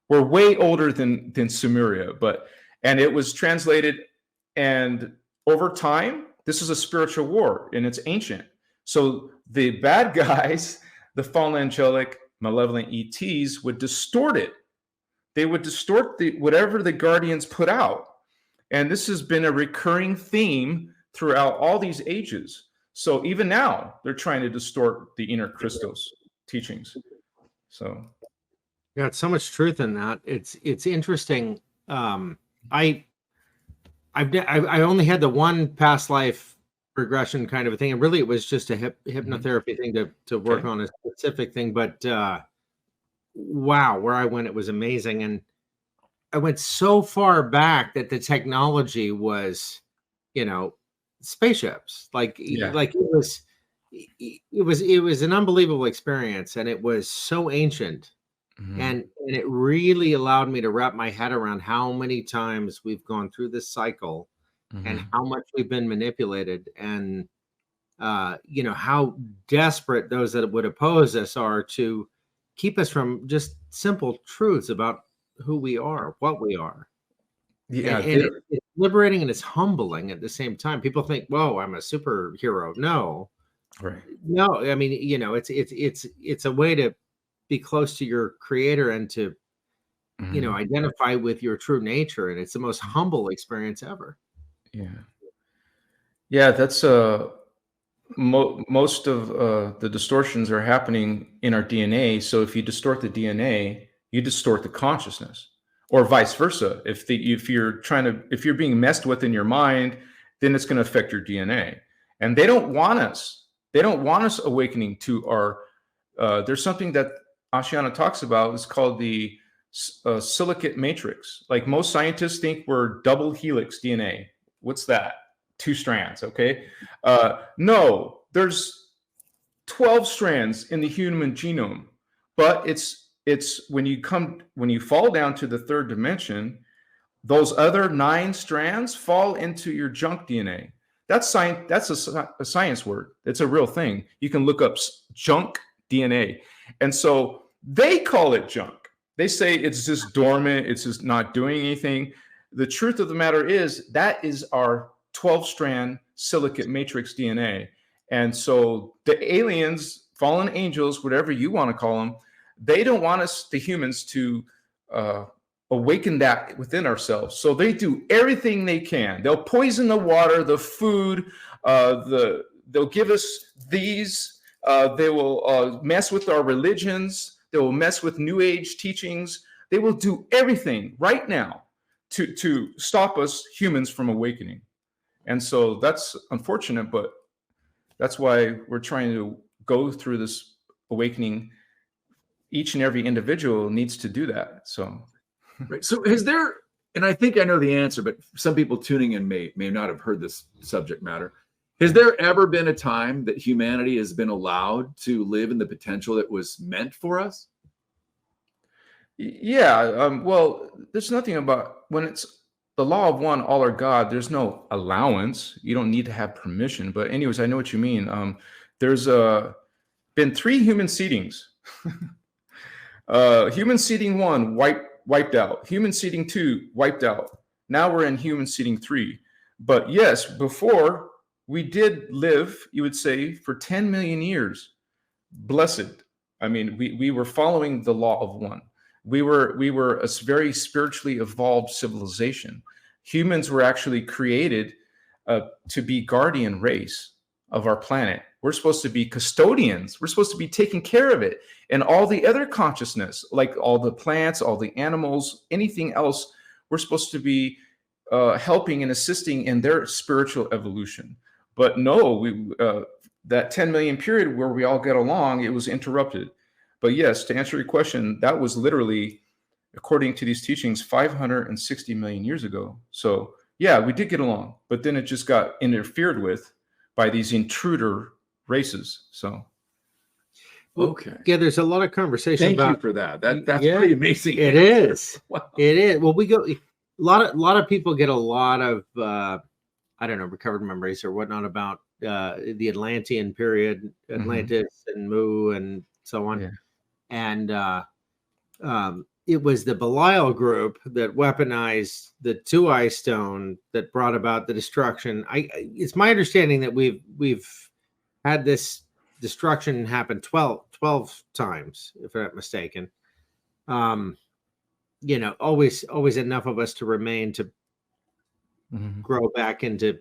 We're way older than Sumeria, and it was translated, and over time, this is a spiritual war, and it's ancient. So the bad guys, the fallen angelic, malevolent ETs, would distort it. They would distort whatever the guardians put out. And this has been a recurring theme throughout all these ages. So even now, they're trying to distort the inner Christos teachings. So yeah, it's so much truth in that. It's interesting. I only had the one past life regression kind of a thing, and really it was just a hypnotherapy thing to work on a specific thing. But wow, where I went, it was amazing, and I went so far back that the technology was, spaceships. Like it was an unbelievable experience, and it was so ancient. Mm-hmm. And it really allowed me to wrap my head around how many times we've gone through this cycle, mm-hmm. and how much we've been manipulated, and how desperate those that would oppose us are to keep us from just simple truths about who we are, what we are. Yeah, and it's liberating and it's humbling at the same time. People think, "Whoa, I'm a superhero." No, right? No, I mean, it's a way to be close to your creator and to, mm-hmm. Identify with your true nature. And it's the most humble experience ever. Yeah. Yeah. That's most of the distortions are happening in our DNA. So if you distort the DNA, you distort the consciousness, or vice versa. If you're being messed with in your mind, then it's going to affect your DNA. And they don't want us awakening to our, there's something that Ashayana talks about. It's called the Silicate Matrix. Like most scientists think we're double helix DNA. What's that? 2 strands, okay? No, there's 12 strands in the human genome, but it's when you fall down to the 3rd dimension, those other 9 strands fall into your junk DNA. That's science. That's a science word. It's a real thing. You can look up junk DNA. And so they call it junk. They say it's just dormant. It's just not doing anything. The truth of the matter is that is our 12-strand silicate matrix DNA. And so the aliens, fallen angels, whatever you want to call them, they don't want us, the humans, to awaken that within ourselves. So they do everything they can. They'll poison the water, the food, they'll give us these. They will mess with our religions. They will mess with New Age teachings. They will do everything right now to stop us humans from awakening. And so that's unfortunate, but that's why we're trying to go through this awakening. Each and every individual needs to do that. So, right. So is there, and I think I know the answer, but some people tuning in may not have heard this subject matter. Has there ever been a time that humanity has been allowed to live in the potential that was meant for us? Yeah. Well, there's nothing about when it's the law of one, all are God. There's no allowance. You don't need to have permission. But anyways, I know what you mean. There's been 3 human seedings. Human seeding 1 wiped out. Human seeding 2 wiped out. Now we're in human seeding 3. But yes, before we did live, you would say, for 10 million years. Blessed. I mean, we were following the law of one. We were a very spiritually evolved civilization. Humans were actually created to be guardian race of our planet. We're supposed to be custodians. We're supposed to be taking care of it. And all the other consciousness, like all the plants, all the animals, anything else, we're supposed to be helping and assisting in their spiritual evolution. But no, that 10 million period where we all get along, it was interrupted. But yes, to answer your question, that was literally, according to these teachings, 560 million years ago. So yeah, we did get along, but then it just got interfered with by these intruder races. So Okay. Yeah, there's a lot of conversation Thank about you for that. That's pretty amazing. It is. Wow. It is. Well, we go a lot of people get a lot of I don't know, recovered memories or whatnot about the Atlantean period, Atlantis and Mu and so on. Yeah. And it was the Belial group that weaponized the Two-Eye Stone that brought about the destruction. It's my understanding that we've had this destruction happen 12 times, if I'm not mistaken. You know, always enough of us to remain to grow back into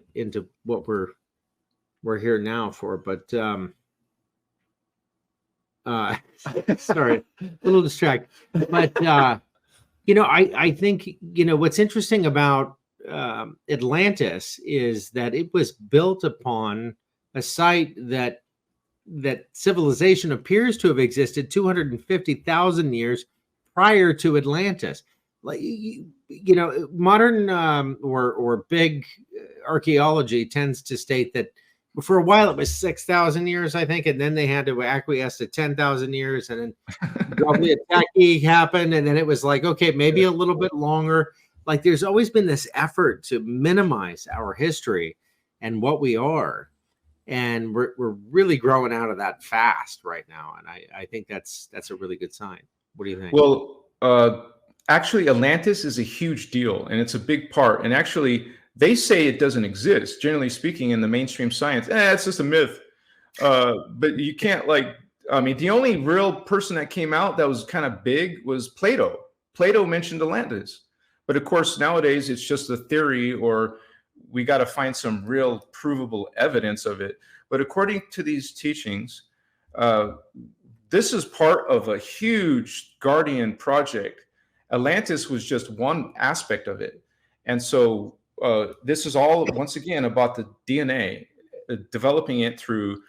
what we're here now for. But sorry, a little distracted. But you know, I think, you know, what's interesting about Atlantis is that it was built upon a site that civilization appears to have existed 250,000 years prior to Atlantis. Like, you know, modern or big archaeology tends to state that for a while it was 6,000 years, I think, and then they had to acquiesce to 10,000 years, and then probably Anunnaki happened, and then it was like, okay, maybe a little bit longer. Like, there's always been this effort to minimize our history and what we are. And we're really growing out of that fast right now, and I think that's a really good sign. What do you think? Well, actually, Atlantis is a huge deal, and it's a big part. And actually, they say it doesn't exist. Generally speaking, in the mainstream science, it's just a myth. But you can't, like, I mean, the only real person that came out that was kind of big was Plato. Plato mentioned Atlantis, but of course nowadays it's just a theory, or we got to find some real provable evidence of it. But according to these teachings, this is part of a huge guardian project. Atlantis was just one aspect of it. And so this is all, once again, about the DNA, developing it through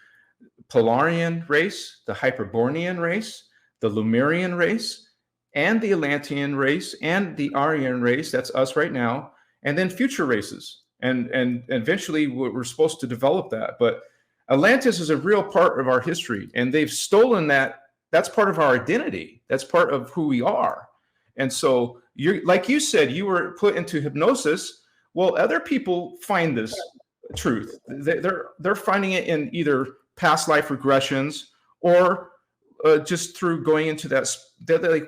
Polarian race, the Hyperborean race, the Lemurian race, and the Atlantean race, and the Aryan race, that's us right now, and then future races. And eventually we're supposed to develop that. But Atlantis is a real part of our history, and they've stolen that. That's part of our identity. That's part of who we are. And so, you're, like you said, you were put into hypnosis. Well, other people find this truth. They're finding it in either past life regressions or just through going into that. They're like,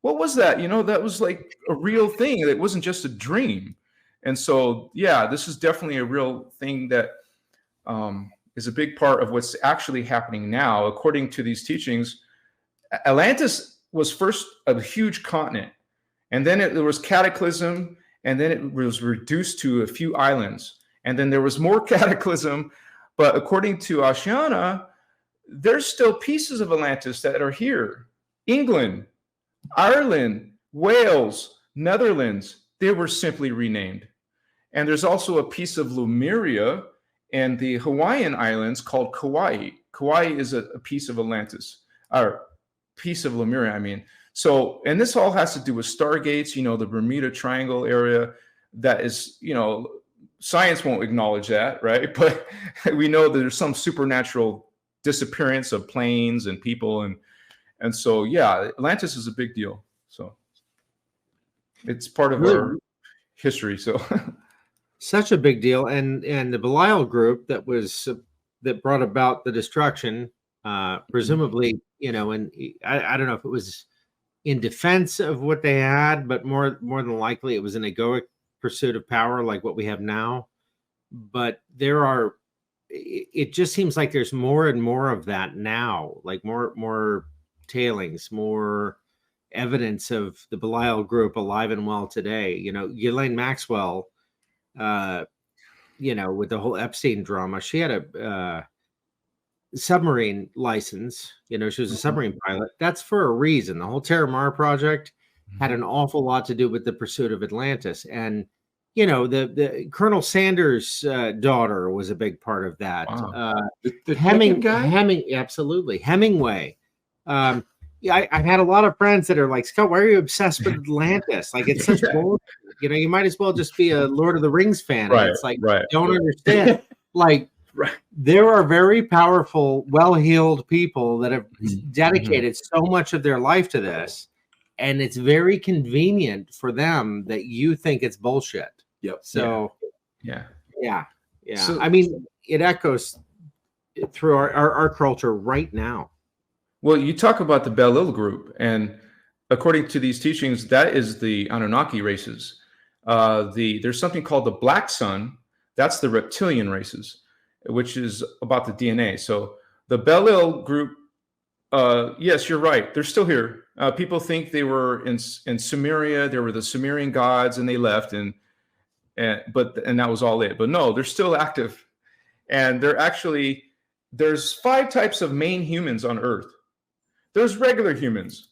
what was that? You know, that was like a real thing. It wasn't just a dream. And so, yeah, this is definitely a real thing that is a big part of what's actually happening now. According to these teachings, Atlantis was first a huge continent, and then there was cataclysm, and then it was reduced to a few islands, and then there was more cataclysm. But according to Ashayana, there's still pieces of Atlantis that are here. England, Ireland, Wales, Netherlands, they were simply renamed. And there's also a piece of Lemuria and the Hawaiian Islands called Kauai. Kauai is a piece of Atlantis, or piece of Lemuria, I mean. So, and this all has to do with stargates, you know, the Bermuda Triangle area. That is, you know, science won't acknowledge that, right? But we know that there's some supernatural disappearance of planes and people. And so, yeah, Atlantis is a big deal. So it's part of Really? our history. So Such a big deal. And the Belial group that was that brought about the destruction, presumably, you know, and I don't know if it was in defense of what they had, but more than likely it was an egoic pursuit of power like what we have now. But it just seems like there's more and more of that now, like more tailings, more evidence of the Belial group alive and well today. You know, Ghislaine Maxwell, you know, with the whole Epstein drama, she had a submarine license. You know, she was a submarine pilot. That's for a reason. The whole Terra Mara project had an awful lot to do with the pursuit of Atlantis. And, you know, the Colonel Sanders' daughter was a big part of that. Wow. The Hemming guy? Absolutely. Hemingway. Yeah, I've had a lot of friends that are like, Scott, why are you obsessed with Atlantis? Like, it's such bullshit. You know, you might as well just be a Lord of the Rings fan. Right, And it's like, right. don't understand. Like, there are very powerful, well-heeled people that have dedicated so much of their life to this, and it's very convenient for them that you think it's bullshit. Yep. So, Yeah. So, I mean, it echoes through our culture right now. Well, you talk about the Belial group, and according to these teachings, that is the Anunnaki races. There's something called the Black Sun. That's the reptilian races, which is about the DNA. So the Belial group, yes, you're right. They're still here. People think they were in Sumeria. They were the Sumerian gods, and they left, and that was all it. But no, they're still active, and there's 5 types of main humans on Earth. There's regular humans.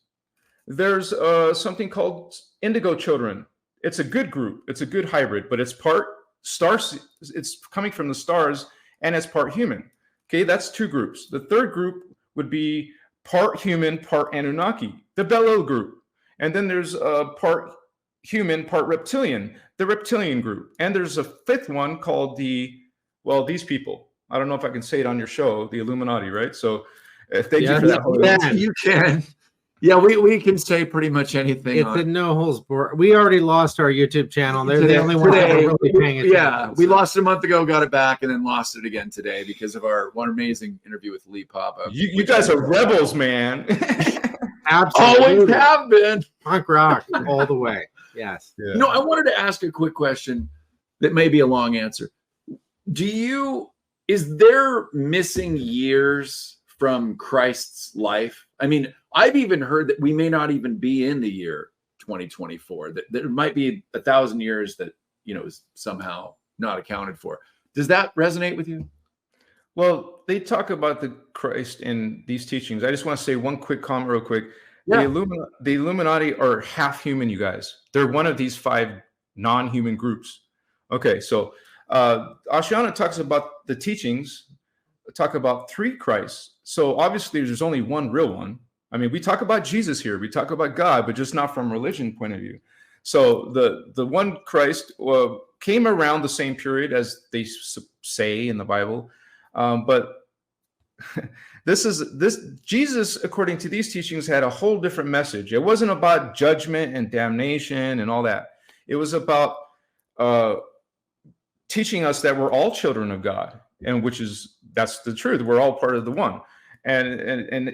There's something called Indigo Children. It's a good group. It's a good hybrid, but it's part stars. It's coming from the stars, and it's part human. Okay, that's 2 groups. The third group would be part human, part Anunnaki, the Belial group. And then there's part human, part reptilian, the reptilian group. And there's a 5th one called these people. I don't know if I can say it on your show, the Illuminati, right? So thank you for that. You can. Yeah, we can say pretty much anything. It's a no holds barred. We already lost our YouTube channel. They're the only one really paying attention. Yeah, we lost it a month ago, got it back, and then lost it again today because of our one amazing interview with Lee Papa. You guys are rebels, man. Absolutely. Always have been. Punk rock all the way. Yes. Yeah. You know, I wanted to ask a quick question that may be a long answer. Is there missing years from Christ's life? I mean, I've even heard that we may not even be in the year 2024, that there might be 1,000 years that, you know, is somehow not accounted for. Does that resonate with you? Well, they talk about the Christ in these teachings. I just want to say one quick comment real quick. Yeah. The Illuminati are half human, you guys. They're one of these 5 non-human groups. Okay, so Ashayana talks about the teachings, talk about 3 Christs. So obviously there's only one real one. I mean, we talk about Jesus here. We talk about God, but just not from religion point of view. So the one Christ came around the same period as they say in the Bible. But this Jesus, according to these teachings, had a whole different message. It wasn't about judgment and damnation and all that. It was about teaching us that we're all children of God, and that's the truth. We're all part of the one. And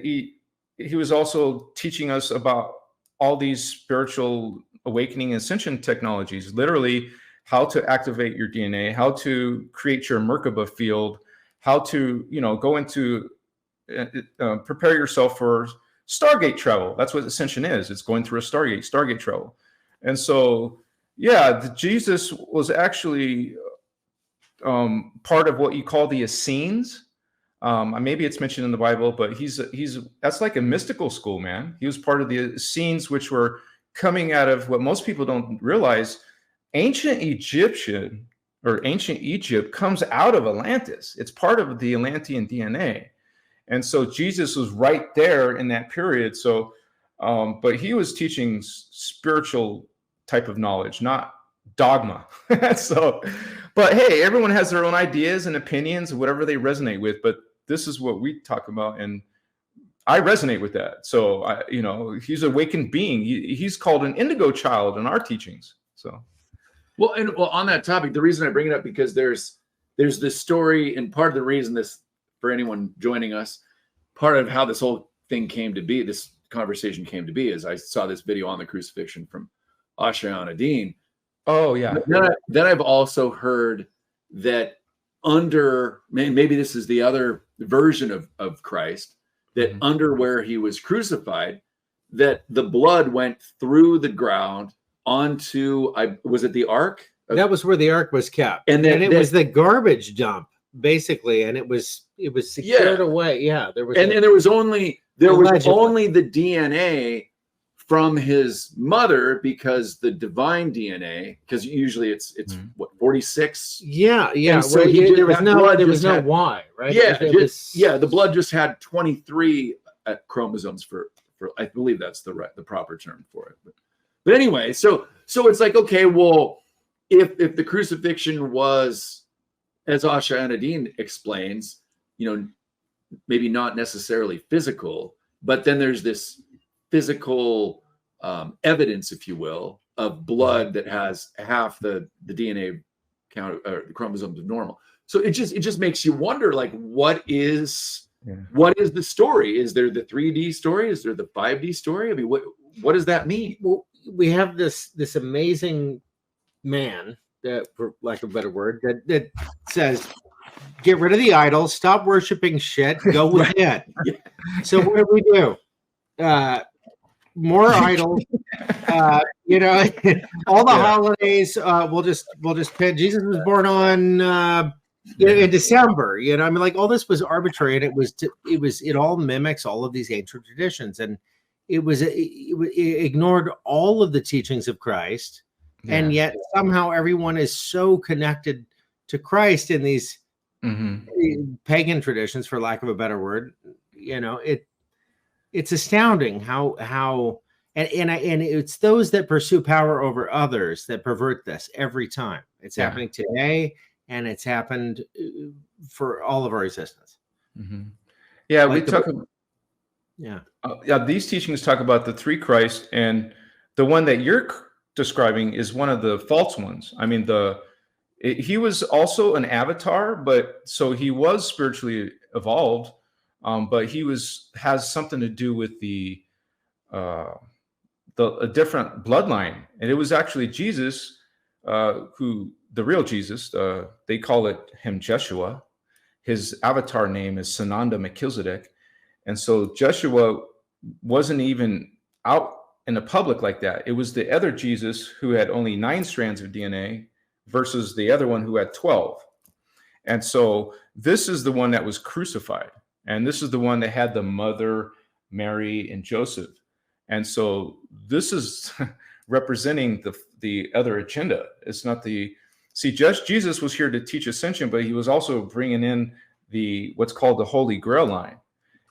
he was also teaching us about all these spiritual awakening and ascension technologies, literally how to activate your DNA, how to create your Merkaba field, how to, go into prepare yourself for Stargate travel. That's what Ascension is. It's going through a Stargate travel. And so, Jesus was actually part of what you call the Essenes. Maybe it's mentioned in the Bible, but that's like a mystical school, man. He was part of the Essenes, which were coming out of what most people don't realize. Ancient Egypt comes out of Atlantis. It's part of the Atlantean DNA. And so Jesus was right there in that period. So, but he was teaching spiritual type of knowledge, not dogma. So, but hey, everyone has their own ideas and opinions, whatever they resonate with. But this is what we talk about. And I resonate with that. So he's an awakened being. He's called an indigo child in our teachings. So, well, on that topic, the reason I bring it up because there's this story, and part of the reason this, for anyone joining us, part of how this whole thing came to be, this conversation came to be, is I saw this video on the crucifixion from Ashayana Deane. Oh yeah. Then I've also heard that maybe this is the other version of Christ, that under where he was crucified, that the blood went through the ground onto, was it the ark? That was where the ark was kept, and it was the garbage dump basically, and it was secured away. Yeah, there was, and there was only the DNA from his mother, because the divine DNA, because usually it's what, 46. Yeah. And so there was no Y, right? The blood just had 23 chromosomes for I believe that's the proper term for it. But anyway, so it's like, okay, well, if the crucifixion was, as Ashayana Deane explains, maybe not necessarily physical, but then there's this physical evidence, if you will, of blood that has half the DNA count or the chromosomes of normal. So it just makes you wonder, like, what is the story? Is there the 3D story? Is there the 5D story? I mean, what does that mean? Well, we have this amazing man, for lack of a better word, that says, get rid of the idols, stop worshiping shit, go within. Yeah. So what do we do? More idols, all the holidays. We'll just pin. Jesus was born on in December. I mean, like, all this was arbitrary, and it all mimics all of these ancient traditions, and it ignored all of the teachings of Christ, and yet somehow everyone is so connected to Christ in these pagan traditions, for lack of a better word. It's astounding how and it's those that pursue power over others that pervert this every time. It's happening today, and it's happened for all of our existence. Yeah, we talk about these teachings talk about the three Christ, and the one that you're describing is one of the false ones. I mean, he was also an avatar, but so he was spiritually evolved. But he has something to do with a different bloodline, and it was actually Jesus, who the real Jesus. They call him Jeshua. His avatar name is Sananda Melchizedek, and so Jeshua wasn't even out in the public like that. It was the other Jesus who had only 9 strands of DNA versus the other one who had 12, and so this is the one that was crucified. And this is the one that had the mother, Mary, and Joseph. And so this is representing the other agenda. It's not just Jesus was here to teach Ascension, but he was also bringing in what's called the Holy Grail line.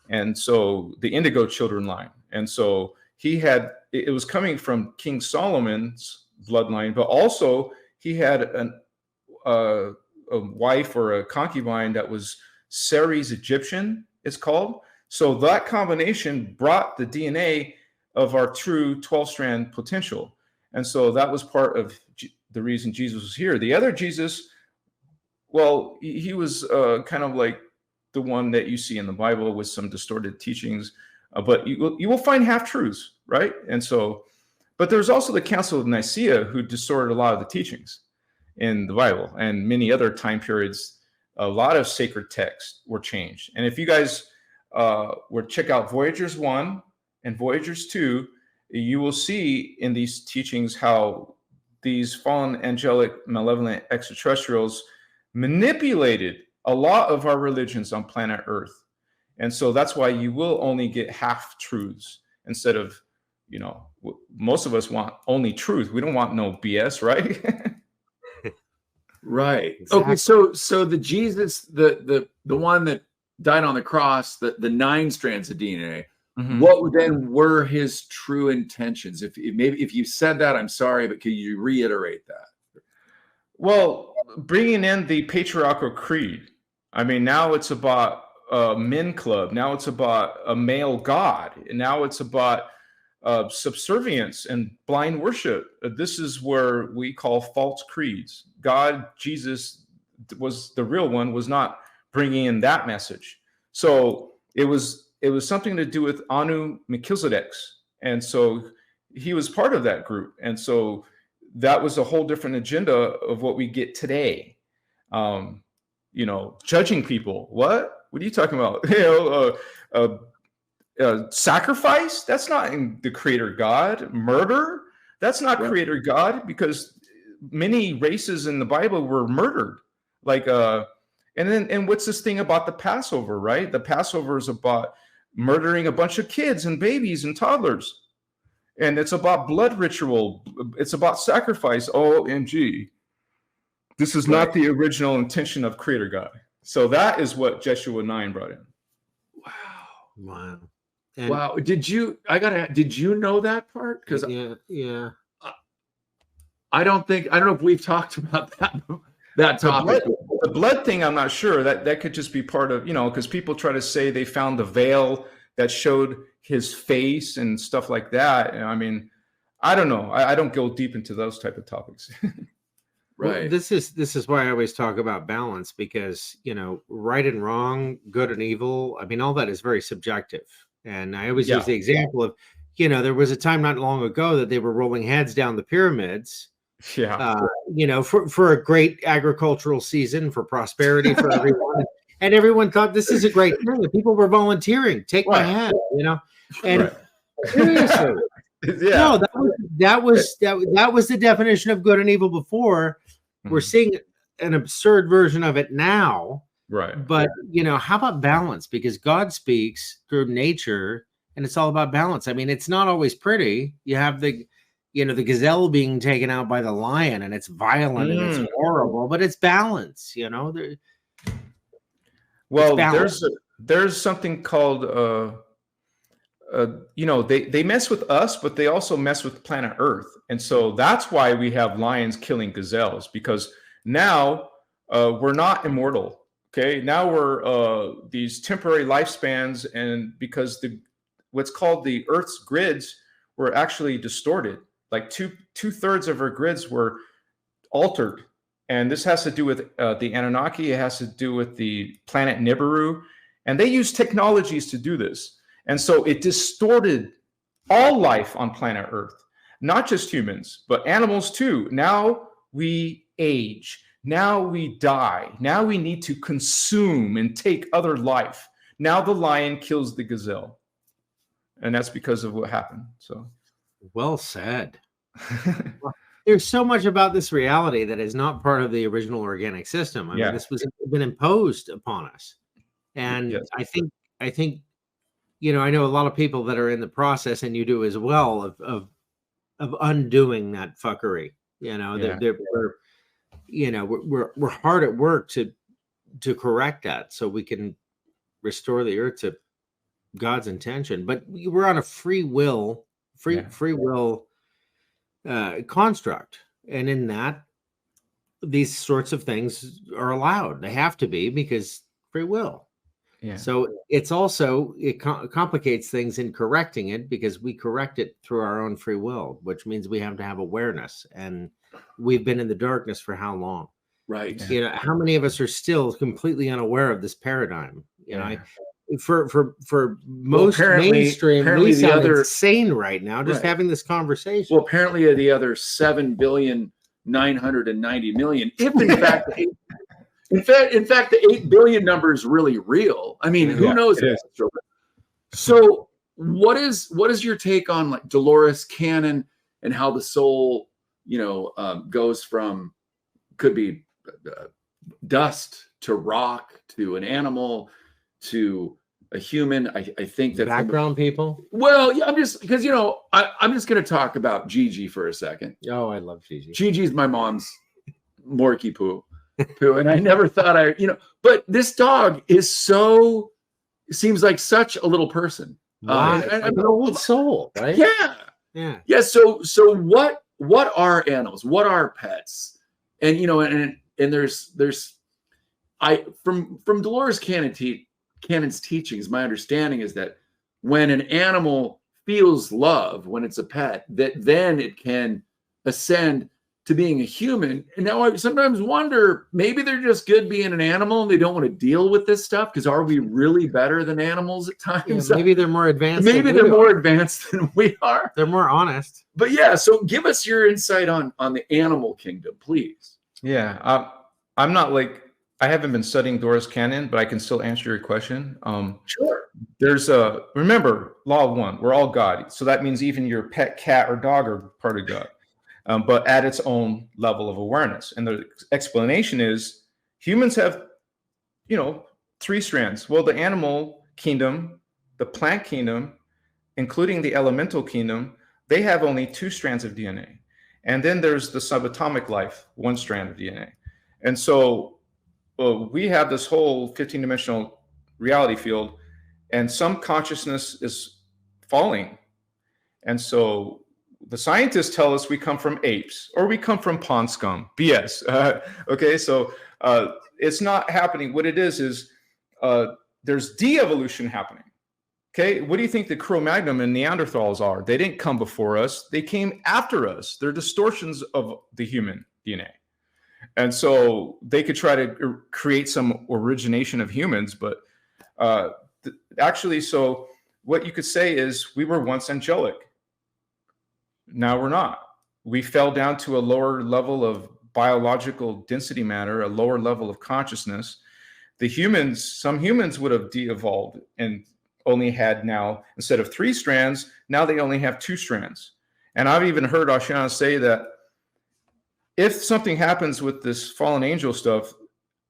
And so the Indigo Children line. And so it was coming from King Solomon's bloodline, but also he had a wife or a concubine that was Ceres Egyptian, it's called. So that combination brought the DNA of our true 12-strand potential. And so that was part of the reason Jesus was here. The other Jesus, well, he was kind of like the one that you see in the Bible with some distorted teachings, but you will find half-truths, right? And so, but there's also the Council of Nicaea, who distorted a lot of the teachings in the Bible, and many other time periods. A lot of sacred texts were changed. And if you guys would check out Voyagers 1 and Voyagers 2, you will see in these teachings how these fallen angelic malevolent extraterrestrials manipulated a lot of our religions on planet Earth. And so that's why you will only get half truths instead of, most of us want only truth. We don't want no BS, right? Right. Exactly. Okay. So the Jesus, the one that died on the cross, the 9 strands of DNA. What then were his true intentions? If you said that, I'm sorry, but can you reiterate that? Well, bringing in the patriarchal creed. I mean, now it's about a men club. Now it's about a male god. And now it's about subservience and blind worship. This is where we call false creeds. God, Jesus was the real one, was not bringing in that message. So it was something to do with Anu Melchizedek's. And so he was part of that group. And so that was a whole different agenda of what we get today. You know, judging people. What are you talking about? You know, sacrifice? That's not in the creator God. Murder? That's not creator God, because many races in the Bible were murdered. Like, and what's this thing about the Passover, right? The Passover is about murdering a bunch of kids and babies and toddlers. And it's about blood ritual. It's about sacrifice. OMG. This is not the original intention of creator God. So that is what Jeshua 9 brought in. Wow. Wow. Did you know that part? Because yeah. I don't know if we've talked about that topic. The blood thing, I'm not sure. That could just be part of, you know, because people try to say they found the veil that showed his face and stuff like that. And I mean, I don't know. I don't go deep into those type of topics. Right. Well, this is why I always talk about balance, because, you know, right and wrong, good and evil, I mean, all that is very subjective. And I always use the example of, you know, there was a time not long ago that they were rolling heads down the pyramids. Yeah. You know, for a great agricultural season, for prosperity for everyone. And everyone thought this is a great thing. The people were volunteering. Take my hand, you know. And seriously, no, that was the definition of good and evil before. We're seeing an absurd version of it now. Right. But, you know, how about balance? Because God speaks through nature, and it's all about balance. I mean, it's not always pretty. You have the gazelle being taken out by the lion, and it's violent and it's horrible, but it's balance, you know. Well, there's something called you know, they mess with us, but they also mess with planet Earth. And so that's why we have lions killing gazelles, because now we're not immortal. Okay. Now we're these temporary lifespans, and because what's called the Earth's grids were actually distorted. Like two-thirds of our grids were altered. And this has to do with the Anunnaki. It has to do with the planet Nibiru. And they use technologies to do this. And so it distorted all life on planet Earth, not just humans, but animals too. Now we age. Now we die. Now we need to consume and take other life. Now the lion kills the gazelle. And that's because of what happened. So, well said. There's so much about this reality that is not part of the original organic system. I mean, this was been imposed upon us. And I think, you know, I know a lot of people that are in the process, and you do as well, of undoing that fuckery. You know, we're hard at work to correct that, so we can restore the earth to God's intention. But we're on a free will construct, and in that, these sorts of things are allowed. They have to be, because free will. Yeah. So it's also, it complicates things in correcting it, because we correct it through our own free will, which means we have to have awareness. And we've been in the darkness for how long? Right. You know, how many of us are still completely unaware of this paradigm? You know, for most mainstream, we sound insane right now just having this conversation. Well, apparently the other 7,990,000,000, if in fact. In fact, the 8 billion number is really real. I mean, who knows? So what is your take on, like, Dolores Cannon and how the soul, you know, goes from, could be dust to rock to an animal to a human? I think that background people. Well, yeah, I'm just, because, you know, I'm just going to talk about Gigi for a second. Oh, I love Gigi. Gigi's my mom's Morky Poo. And I never thought but this dog seems like such a little person. Wow. An old soul, right? Yeah. So what are animals? What are pets? And, you know, and there's from Dolores Cannon canon's teachings, my understanding is that when an animal feels love, when it's a pet, that then it can ascend to being a human. And now I sometimes wonder, maybe they're just good being an animal and they don't want to deal with this stuff, because are we really better than animals at times? Yeah, maybe they're more advanced. Maybe they're more advanced than we are. They're more honest. But yeah, so give us your insight on the animal kingdom, please. Yeah, I'm not like, I haven't been studying Doris Cannon, but I can still answer your question. Sure. There's remember, law of one, we're all God. So that means even your pet cat or dog are part of God, but at its own level of awareness. And the explanation is humans have, 3 strands. Well, the animal kingdom, the plant kingdom, including the elemental kingdom, they have only 2 strands of DNA. And then there's the subatomic life, 1 strand of DNA. And so we have this whole 15-dimensional reality field, and some consciousness is falling. And so the scientists tell us we come from apes or we come from pond scum. BS. Okay, so it's not happening. What it is there's de-evolution happening. Okay, what do you think the Cro-Magnon and Neanderthals are? They didn't come before us. They came after us. They're distortions of the human DNA. And so they could try to create some origination of humans, but actually, so what you could say is we were once angelic. Now we're not. We fell down to a lower level of biological density matter, a lower level of consciousness. Some humans would have de-evolved and only had now, instead of 3 strands, now they only have 2 strands. And I've even heard Ashayana say that if something happens with this fallen angel stuff,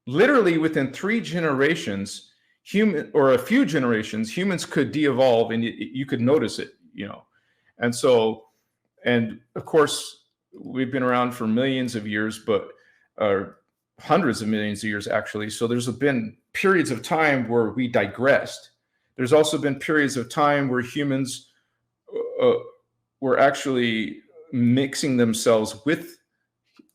literally within 3 generations, a few generations, humans could de-evolve and you could notice it, And so, and of course, we've been around for millions of years, but hundreds of millions of years, actually. So there's been periods of time where we digressed. There's also been periods of time where humans were actually mixing themselves with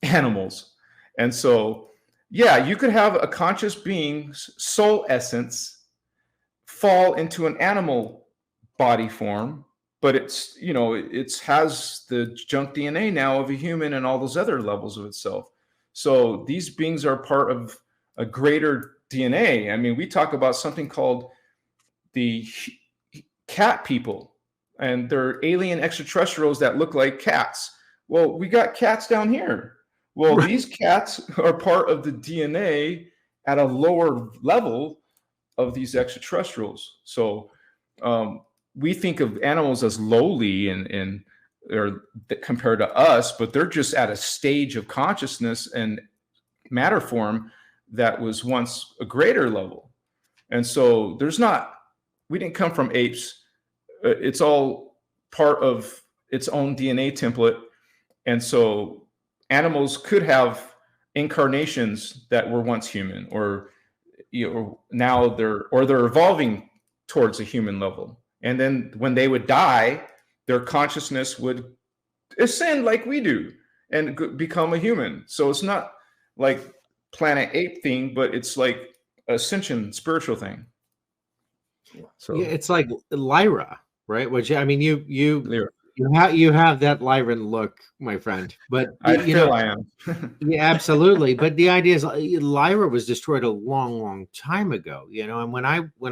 animals. And so, yeah, you could have a conscious being's soul essence fall into an animal body form, but it's, it has the junk DNA now of a human and all those other levels of itself. So these beings are part of a greater DNA. I mean, we talk about something called the cat people, and they're alien extraterrestrials that look like cats. Well, we got cats down here. Well, right. These cats are part of the DNA at a lower level of these extraterrestrials. So we think of animals as lowly or compared to us, but they're just at a stage of consciousness and matter form that was once a greater level. And so we didn't come from apes. It's all part of its own DNA template. And so animals could have incarnations that were once human, or now they're evolving towards a human level. And then when they would die, their consciousness would ascend like we do and become a human. So it's not like planet ape thing, but it's like ascension spiritual thing. So yeah, it's like Lyra, right? Which, I mean, you Lyra. You have that Lyran look, my friend. But I feel I am. Yeah, absolutely. But the idea is, Lyra was destroyed a long time ago. And when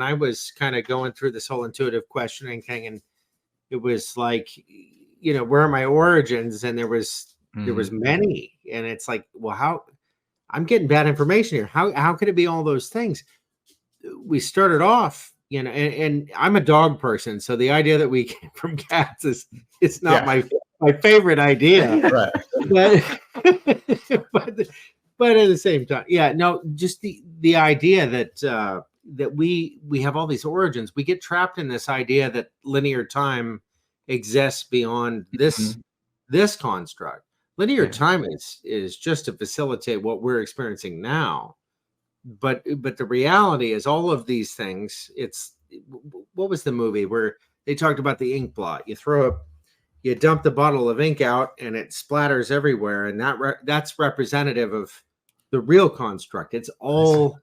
I was kind of going through this whole intuitive questioning thing, and it was like, where are my origins? And there was many, and it's like, well, how I'm getting bad information here. How could it be all those things? We started off. And I'm a dog person, so the idea that we came from cats is not my favorite idea. Right. But at the same time, just the idea that we have all these origins. We get trapped in this idea that linear time exists beyond this construct. Linear time is just to facilitate what we're experiencing now. But the reality is, all of these things, what was the movie where they talked about the ink blot? You dump the bottle of ink out and it splatters everywhere. And that's representative of the real construct. It's all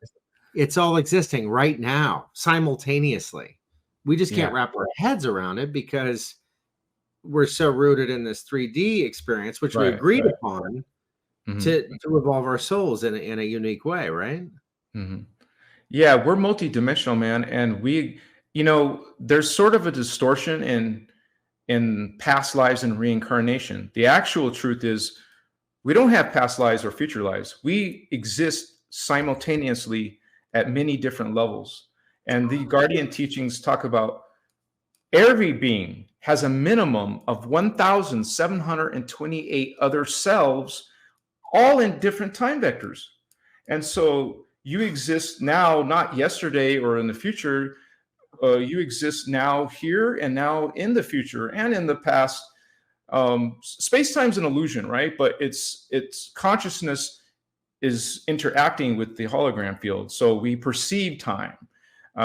It's all existing right now, simultaneously. We just can't wrap our heads around it because we're so rooted in this 3D experience, which we agreed upon to evolve our souls in a unique way, right? Yeah, we're multidimensional, man. And we, there's sort of a distortion in past lives and reincarnation. The actual truth is we don't have past lives or future lives. We exist simultaneously at many different levels. And the Guardian teachings talk about every being has a minimum of 1,728 other selves, all in different time vectors. And so you exist now, not yesterday or in the future. You exist now, here, and now in the future and in the past. Space-time's an illusion, right? But it's consciousness is interacting with the hologram field. So we perceive time.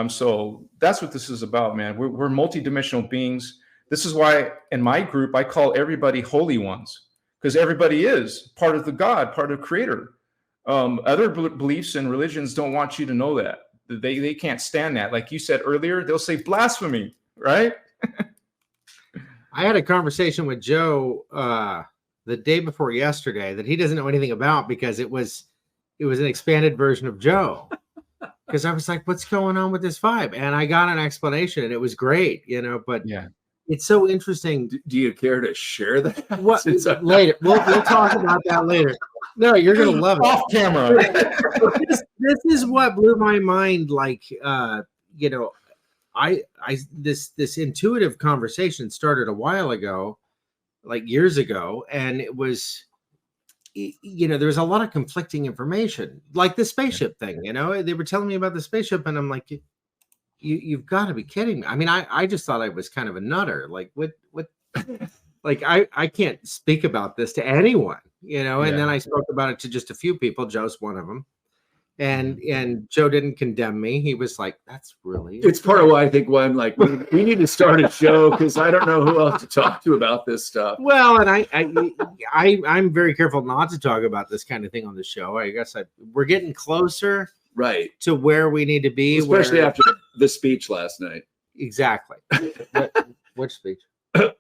So that's what this is about, man. We're multidimensional beings. This is why in my group, I call everybody holy ones, because everybody is part of the God, part of Creator. Other beliefs and religions don't want you to know that. They can't stand that. Like you said earlier, they'll say blasphemy, right? I had a conversation with Joe the day before yesterday that he doesn't know anything about because it was an expanded version of Joe. Because I was like, what's going on with this vibe? And I got an explanation and it was great, but it's so interesting. Do you care to share that? What later? We'll talk about that later. No, you're gonna love it. Off camera. This is what blew my mind. Like, this intuitive conversation started a while ago, like years ago, and it was, there was a lot of conflicting information, like the spaceship thing. They were telling me about the spaceship, and I'm like, you've got to be kidding me. I mean, I just thought I was kind of a nutter. Like, what? Like, I can't speak about this to anyone, And then I spoke about it to just a few people. Joe's one of them. And Joe didn't condemn me. He was like, that's really it's part of why I'm like, we need to start a show because I don't know who else to talk to about this stuff. Well, and I'm very careful not to talk about this kind of thing on the show. I guess we're getting closer to where we need to be, especially after the speech last night. Exactly. Which speech?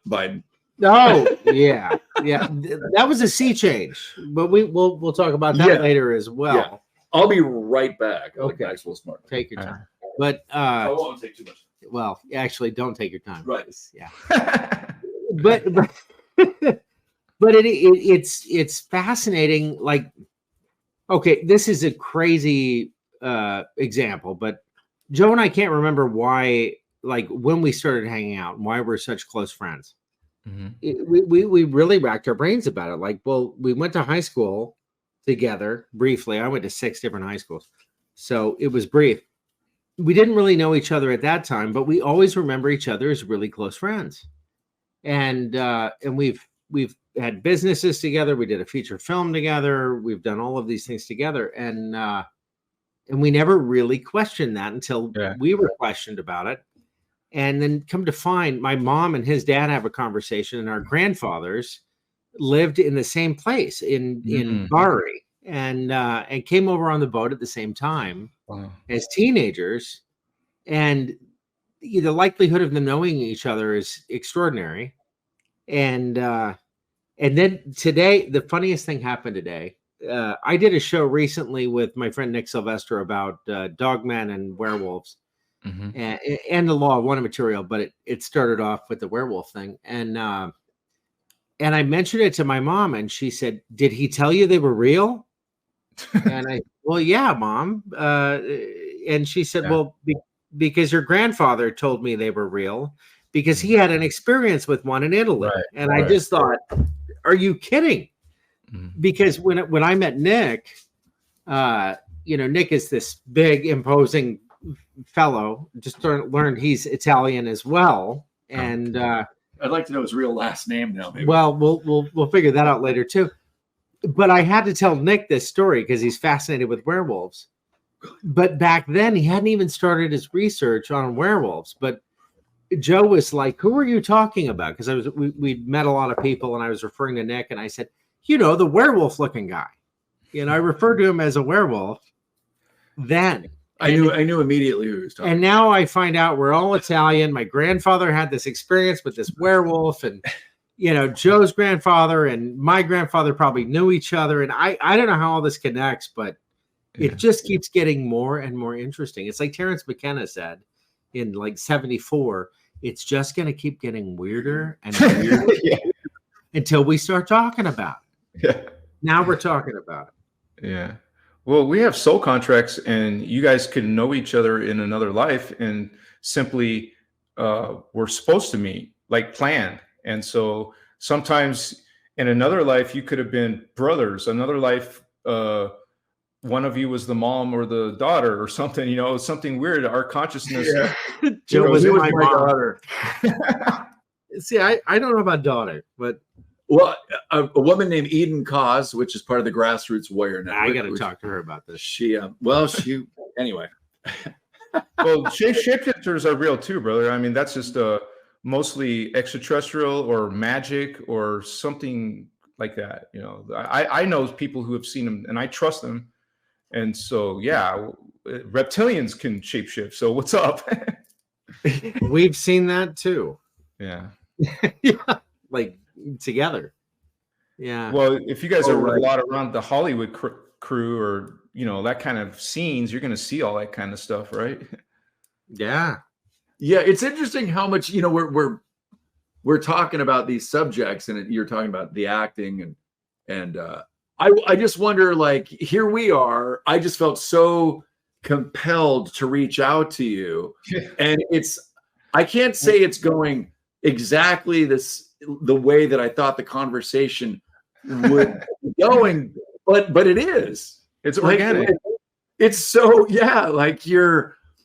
Biden. Oh, yeah. That was a sea change, but we'll talk about that later as well. Yeah. I'll be right back. Okay. Maxwell Smart. Take your time. But I won't take too much. Well, actually, don't take your time. Right. Yeah. but it's fascinating. Like, okay, this is a crazy example, but Joe and I can't remember why, like, when we started hanging out and why we're such close friends. We really racked our brains about it. Like, well, we went to high school together briefly. I went to 6 different high schools, so it was brief. We didn't really know each other at that time, but we always remember each other as really close friends. And we've had businesses together. We did a feature film together. We've done all of these things together, and we never really questioned that until we were questioned about it. And then come to find, my mom and his dad have a conversation, and our grandfathers lived in the same place in Bari, and came over on the boat at the same time as teenagers. And the likelihood of them knowing each other is extraordinary. And then today, the funniest thing happened today. I did a show recently with my friend Nick Sylvester about dogmen and werewolves. And the law of one material, but it started off with the werewolf thing. And I mentioned it to my mom, and she said, "Did he tell you they were real?" And well, yeah, Mom. And she said, "Well, because your grandfather told me they were real, because he had an experience with one in Italy." And I just thought, "Are you kidding?" Because when I met Nick, Nick is this big, imposing fellow. Just learned he's Italian as well, and I'd like to know his real last name now. Maybe. Well, we'll figure that out later too. But I had to tell Nick this story because he's fascinated with werewolves. But back then, he hadn't even started his research on werewolves. But Joe was like, "Who are you talking about?" Because we'd met a lot of people, and I was referring to Nick, and I said, the werewolf-looking guy. I referred to him as a werewolf then. I knew immediately who he was talking. And now I find out we're all Italian. My grandfather had this experience with this werewolf, and Joe's grandfather and my grandfather probably knew each other. And I don't know how all this connects, but it just keeps getting more and more interesting. It's like Terrence McKenna said in like 74, it's just going to keep getting weirder and weirder until we start talking about it. Yeah. Now we're talking about it. Yeah. Well, we have soul contracts, and you guys can know each other in another life, and simply we're supposed to meet, like planned. And so sometimes in another life, you could have been brothers. Another life, one of you was the mom or the daughter or something, something weird. Our consciousness. Yeah. Joe was my daughter. See, I don't know about daughter, but. Well, a woman named Eden Cause, which is part of the Grassroots Warrior Network. I got to talk to her about this. Anyway. Well, shapeshifters are real too, brother. I mean, that's just mostly extraterrestrial or magic or something like that. I know people who have seen them, and I trust them. And so, yeah, reptilians can shapeshift. So what's up? We've seen that too. Yeah. Yeah. Like together. Yeah. Well, if you guys are a lot around the Hollywood crew or, that kind of scenes, you're going to see all that kind of stuff, right? Yeah. Yeah. It's interesting how much, we're talking about these subjects, and you're talking about the acting and I just wonder, like, here we are. I just felt so compelled to reach out to you. And I can't say it's going exactly the way that I thought the conversation would be going, but it is. It's organic. It's so, like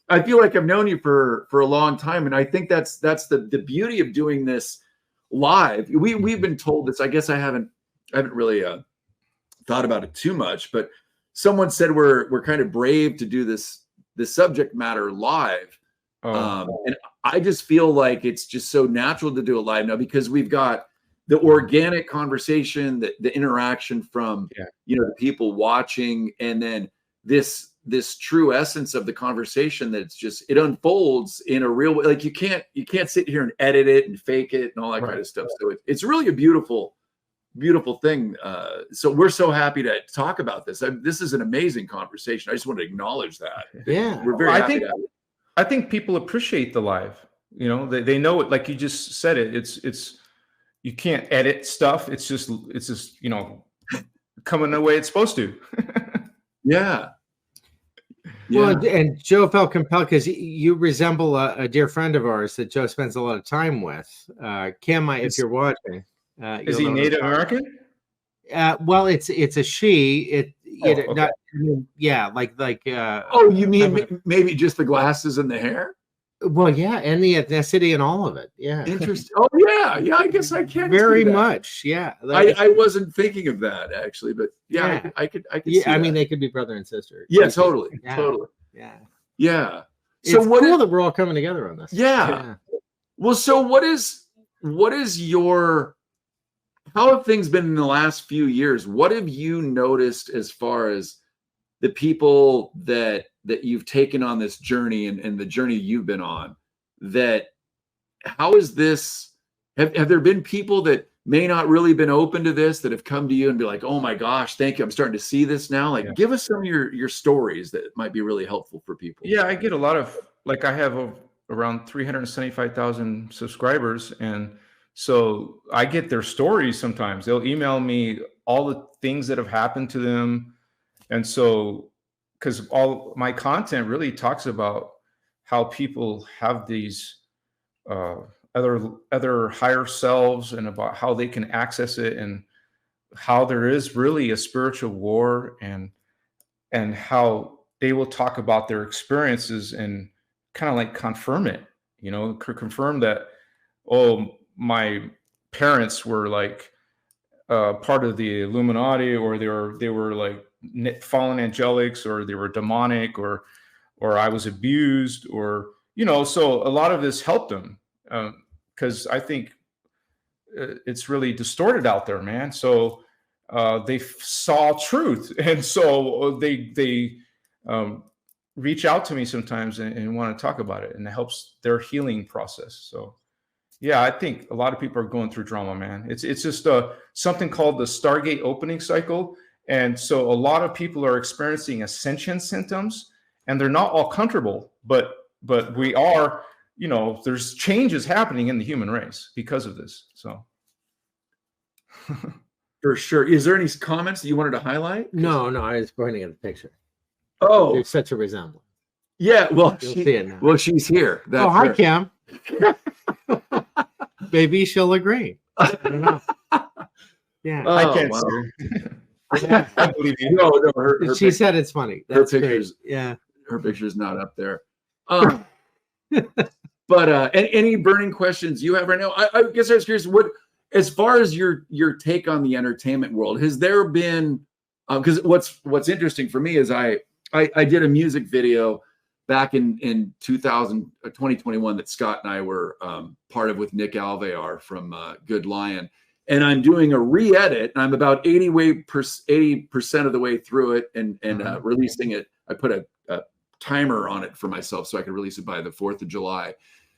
I feel like I've known you for a long time. And I think that's the beauty of doing this live. We've been told this. I guess I haven't really thought about it too much, but someone said we're kind of brave to do this subject matter live. And I just feel like it's just so natural to do it live now, because we've got the organic conversation, the interaction from the people watching, and then this true essence of the conversation that's just, it unfolds in a real way. Like you can't sit here and edit it and fake it and all that kind of stuff. So it's really a beautiful thing. So we're so happy to talk about this. This is an amazing conversation. I just want to acknowledge that. Yeah, we're very happy to have it. I think people appreciate the live. They know it. Like you just said it. It's you can't edit stuff. It's just coming the way it's supposed to. Yeah. Well, and Joe felt compelled because you resemble a dear friend of ours that Joe spends a lot of time with. Kim, if you're watching, is he Native American? Well, it's a she. Okay. Oh, you mean maybe just the glasses and the hair? Well, yeah, and the ethnicity and all of it. Yeah. Interesting. Oh, yeah. I guess I can. Very much. Yeah. I wasn't thinking of that actually, but I could. Yeah, I mean, they could be brother and sister. Yeah, totally. Yeah. Totally. Yeah. Yeah. So it's cool that we're all coming together on this. Yeah. Well, so what is your? How have things been in the last few years? What have you noticed as far as the people that you've taken on this journey and the journey you've been on? How is this? Have there been people that may not really been open to this that have come to you and be like, oh my gosh, thank you, I'm starting to see this now? Like, give us some of your stories that might be really helpful for people. Yeah, I get a lot of, like, I have around 375,000 subscribers, and so I get their stories sometimes. They'll email me all the things that have happened to them. And so, because all my content really talks about how people have these other higher selves, and about how they can access it, and how there is really a spiritual war, and how they will talk about their experiences and kind of like confirm it, confirm that, oh, my parents were like part of the Illuminati, or they were like fallen angelics, or they were demonic, or I was abused, or so a lot of this helped them, because I think it's really distorted out there, man. So they saw truth, and so they reach out to me sometimes and want to talk about it, and it helps their healing process. So yeah, I think a lot of people are going through drama, man. It's just something called the Stargate opening cycle. And so a lot of people are experiencing ascension symptoms, and they're not all comfortable, but we are, you know, there's changes happening in the human race because of this. So For sure. Is there any comments that you wanted to highlight? No, I was pointing at the picture. Oh, There's such a resemblance. yeah. Well, You'll see it now. well, she's here. That's Oh, hi, her. Cam. Maybe she'll agree. I don't know. Yeah. Oh, I can't wow. see her. Yeah. I believe you. No, her She said it's funny. her That's great. pictures- Yeah. her picture's not up there. But any burning questions you have right now? I guess I was curious, what, as far as your take on the entertainment world, has there been, because what's interesting for me is I did a music video back in 2021 that Scott and I were part of with Nick Alvear from Good Lion. And I'm doing a re-edit, and I'm about 80% of the way through it, and releasing it. I put a timer on it for myself so I could release it by the 4th of July.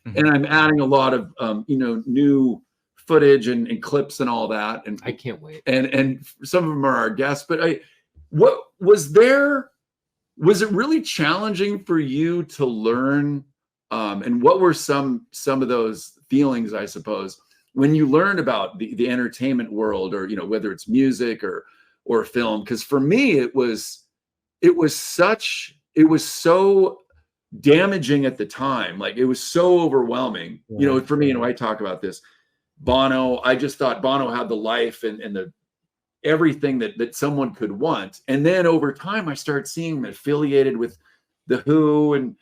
Mm-hmm. And I'm adding a lot of new footage and clips and all that. And I can't wait. and some of them are our guests. But was it really challenging for you to learn? And what were some of those feelings, I suppose, when you learned about the entertainment world, or whether it's music or film? Because for me, it was so damaging at the time. Like, it was so overwhelming. Yeah. For me, I talk about this. Bono, I just thought Bono had the life and the everything that someone could want. And then over time, I started seeing him affiliated with the Who and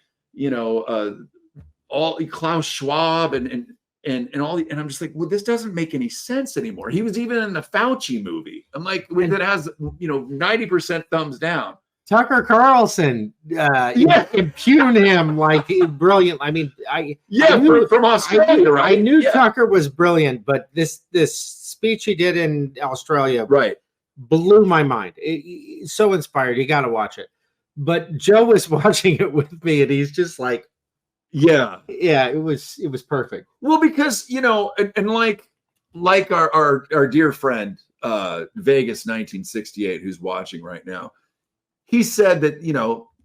all Klaus Schwab and all the, and I'm just like, well, this doesn't make any sense anymore. He was even in the Fauci movie. I'm like, that has 90% thumbs down. Tucker Carlson, impugn him like brilliant. I mean, from Australia, right? I knew Tucker was brilliant, but this speech he did in Australia, right, blew my mind. So inspired. You got to watch it. But Joe was watching it with me, and he's just like, yeah, it was perfect. Well, because and like our dear friend Vegas 1968, who's watching right now. He said that,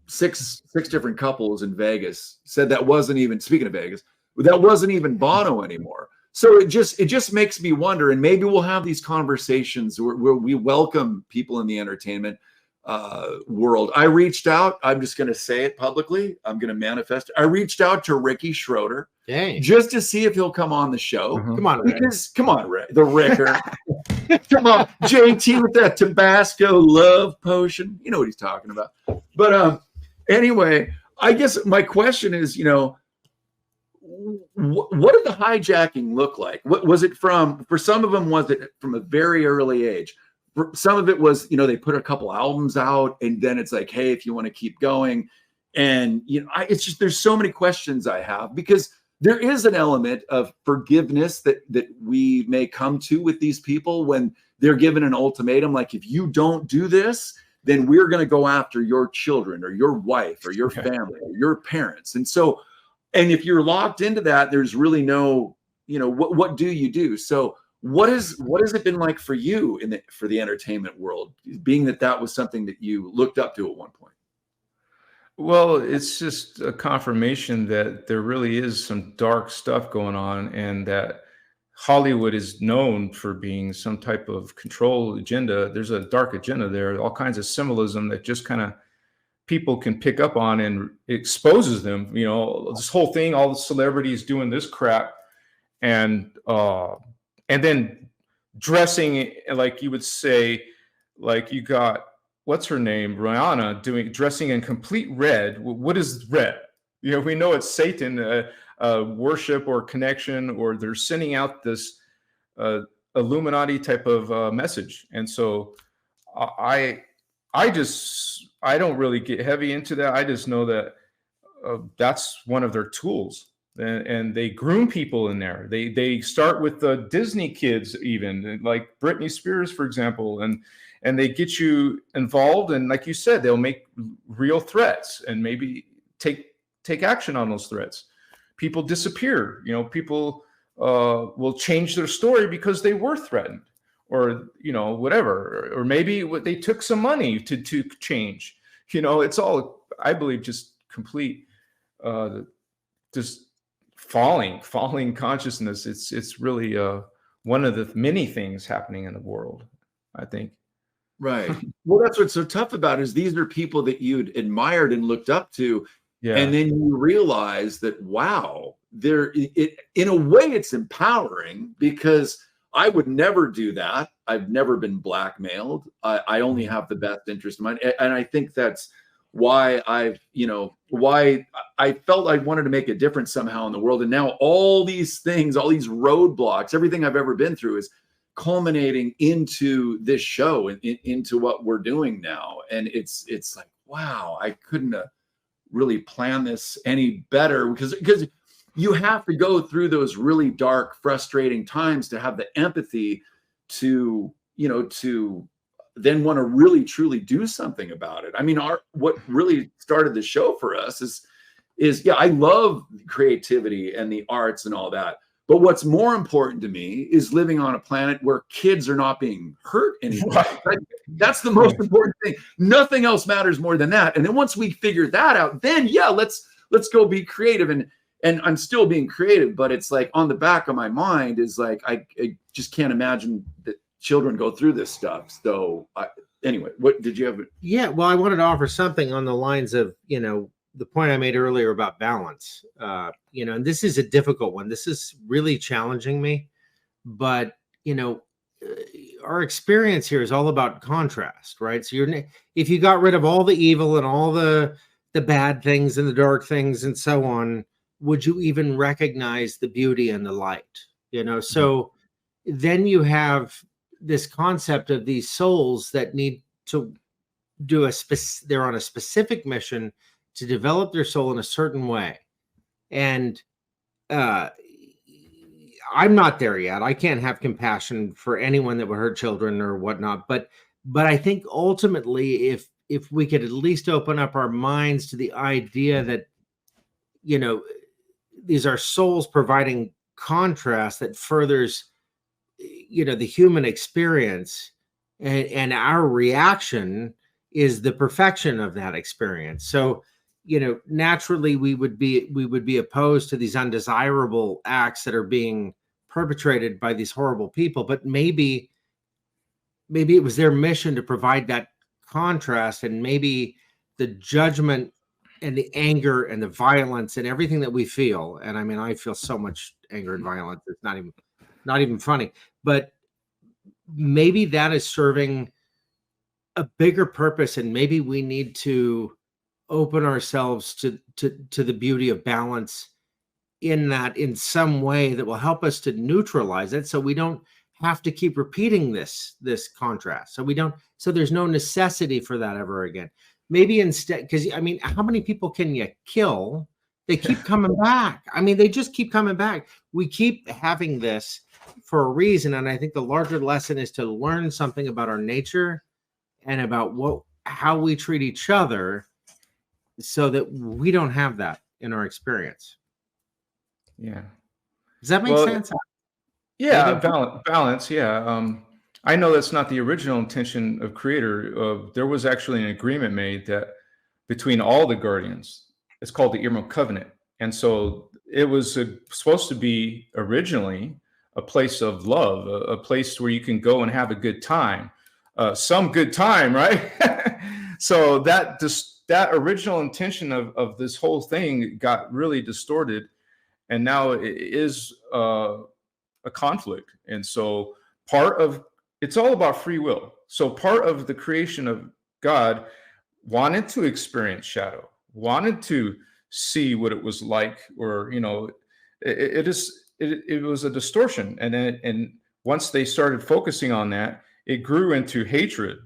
six different couples in Vegas said that wasn't even, speaking of Vegas, that wasn't even Bono anymore. So it just makes me wonder, and maybe we'll have these conversations where we welcome people in the entertainment world. I reached out, I'm just going to say it publicly, I'm going to manifest. I reached out to Ricky Schroeder. Dang. Just to see if he'll come on the show. Mm-hmm. Come on, Rick. Come on, Rick, the Ricker. Come on, JT with that Tabasco love potion. You know what he's talking about. But anyway, I guess my question is, what did the hijacking look like? What was it from? For some of them, was it from a very early age? For some of it was, they put a couple albums out, and then it's like, hey, if you want to keep going, and it's just, there's so many questions I have, because there is an element of forgiveness that we may come to with these people when they're given an ultimatum, like, if you don't do this, then we're going to go after your children or your wife or your family or your parents. And so, and if you're locked into that, there's really no, what do you do? So what has it been like for you for the entertainment world, being that was something that you looked up to at one point? Well, it's just a confirmation that there really is some dark stuff going on, and that Hollywood is known for being some type of control agenda. There's a dark agenda there, all kinds of symbolism that just kind of people can pick up on, and exposes them. This whole thing, all the celebrities doing this crap, and then dressing, like you would say, like you got, what's her name, Rihanna, dressing in complete red. What is red? We know it's Satan, worship or connection, or they're sending out this Illuminati type of message. And so I don't really get heavy into that. I just know that that's one of their tools. and they groom people in there. They start with the Disney kids, even like Britney Spears, for example, and they get you involved. And like you said, they'll make real threats and maybe take action on those threats. People disappear. You know, people will change their story because they were threatened, or, you know, whatever, or maybe they took some money to change. You know, it's all, I believe, just complete, just falling consciousness. It's really one of the many things happening in the world, I think. Right. Well, that's what's so tough about it, is these are people that you'd admired and looked up to. Yeah. And then you realize that, wow, in a way it's empowering, because I would never do that. I've never been blackmailed. I only have the best interest in mind. And I think that's why why I felt I wanted to make a difference somehow in the world. And now all these things, all these roadblocks, everything I've ever been through is culminating into this show and into what we're doing now. And it's like, wow, I couldn't have really planned this any better, because you have to go through those really dark, frustrating times to have the empathy to then want to really truly do something about it. I mean, what really started the show for us is I love creativity and the arts and all that. But what's more important to me is living on a planet where kids are not being hurt anymore. That's the most important thing. Nothing else matters more than that. And then once we figure that out, then let's go be creative. And I'm still being creative, but it's like on the back of my mind is like, I just can't imagine that children go through this stuff. So anyway, what did you have? Yeah, well, I wanted to offer something on the lines of, the point I made earlier about balance, and this is a difficult one. This is really challenging me, but, our experience here is all about contrast, right? So if you got rid of all the evil and all the bad things and the dark things and so on, would you even recognize the beauty and the light? So then you have this concept of these souls that need to do they're on a specific mission to develop their soul in a certain way. And I'm not there yet. I can't have compassion for anyone that would hurt children or whatnot. But I think ultimately, if we could at least open up our minds to the idea that, these are souls providing contrast that furthers, the human experience, and our reaction is the perfection of that experience. So, naturally we would be opposed to these undesirable acts that are being perpetrated by these horrible people. But maybe it was their mission to provide that contrast, and maybe the judgment and the anger and the violence and everything that we feel. And I mean, I feel so much anger and violence. It's not even funny, but maybe that is serving a bigger purpose. And maybe we need to open ourselves to the beauty of balance in some way that will help us to neutralize it, so we don't have to keep repeating this contrast. So there's no necessity for that ever again. Maybe instead, because I mean, how many people can you kill? They keep coming back. I mean, they just keep coming back. We keep having this for a reason. And I think the larger lesson is to learn something about our nature and about how we treat each other, so that we don't have that in our experience. Yeah. Does that make sense? Yeah, balance. Yeah. I know that's not the original intention of Creator. There was actually an agreement made that between all the guardians. It's called the Emerald Covenant. And so it was supposed to be originally a place of love, a place where you can go and have a good time, some good time, right? So that original intention of this whole thing got really distorted, and now it is a conflict. And so it's all about free will. So part of the creation of God wanted to experience shadow, wanted to see what it was like, or it was a distortion. And once they started focusing on that, it grew into hatred,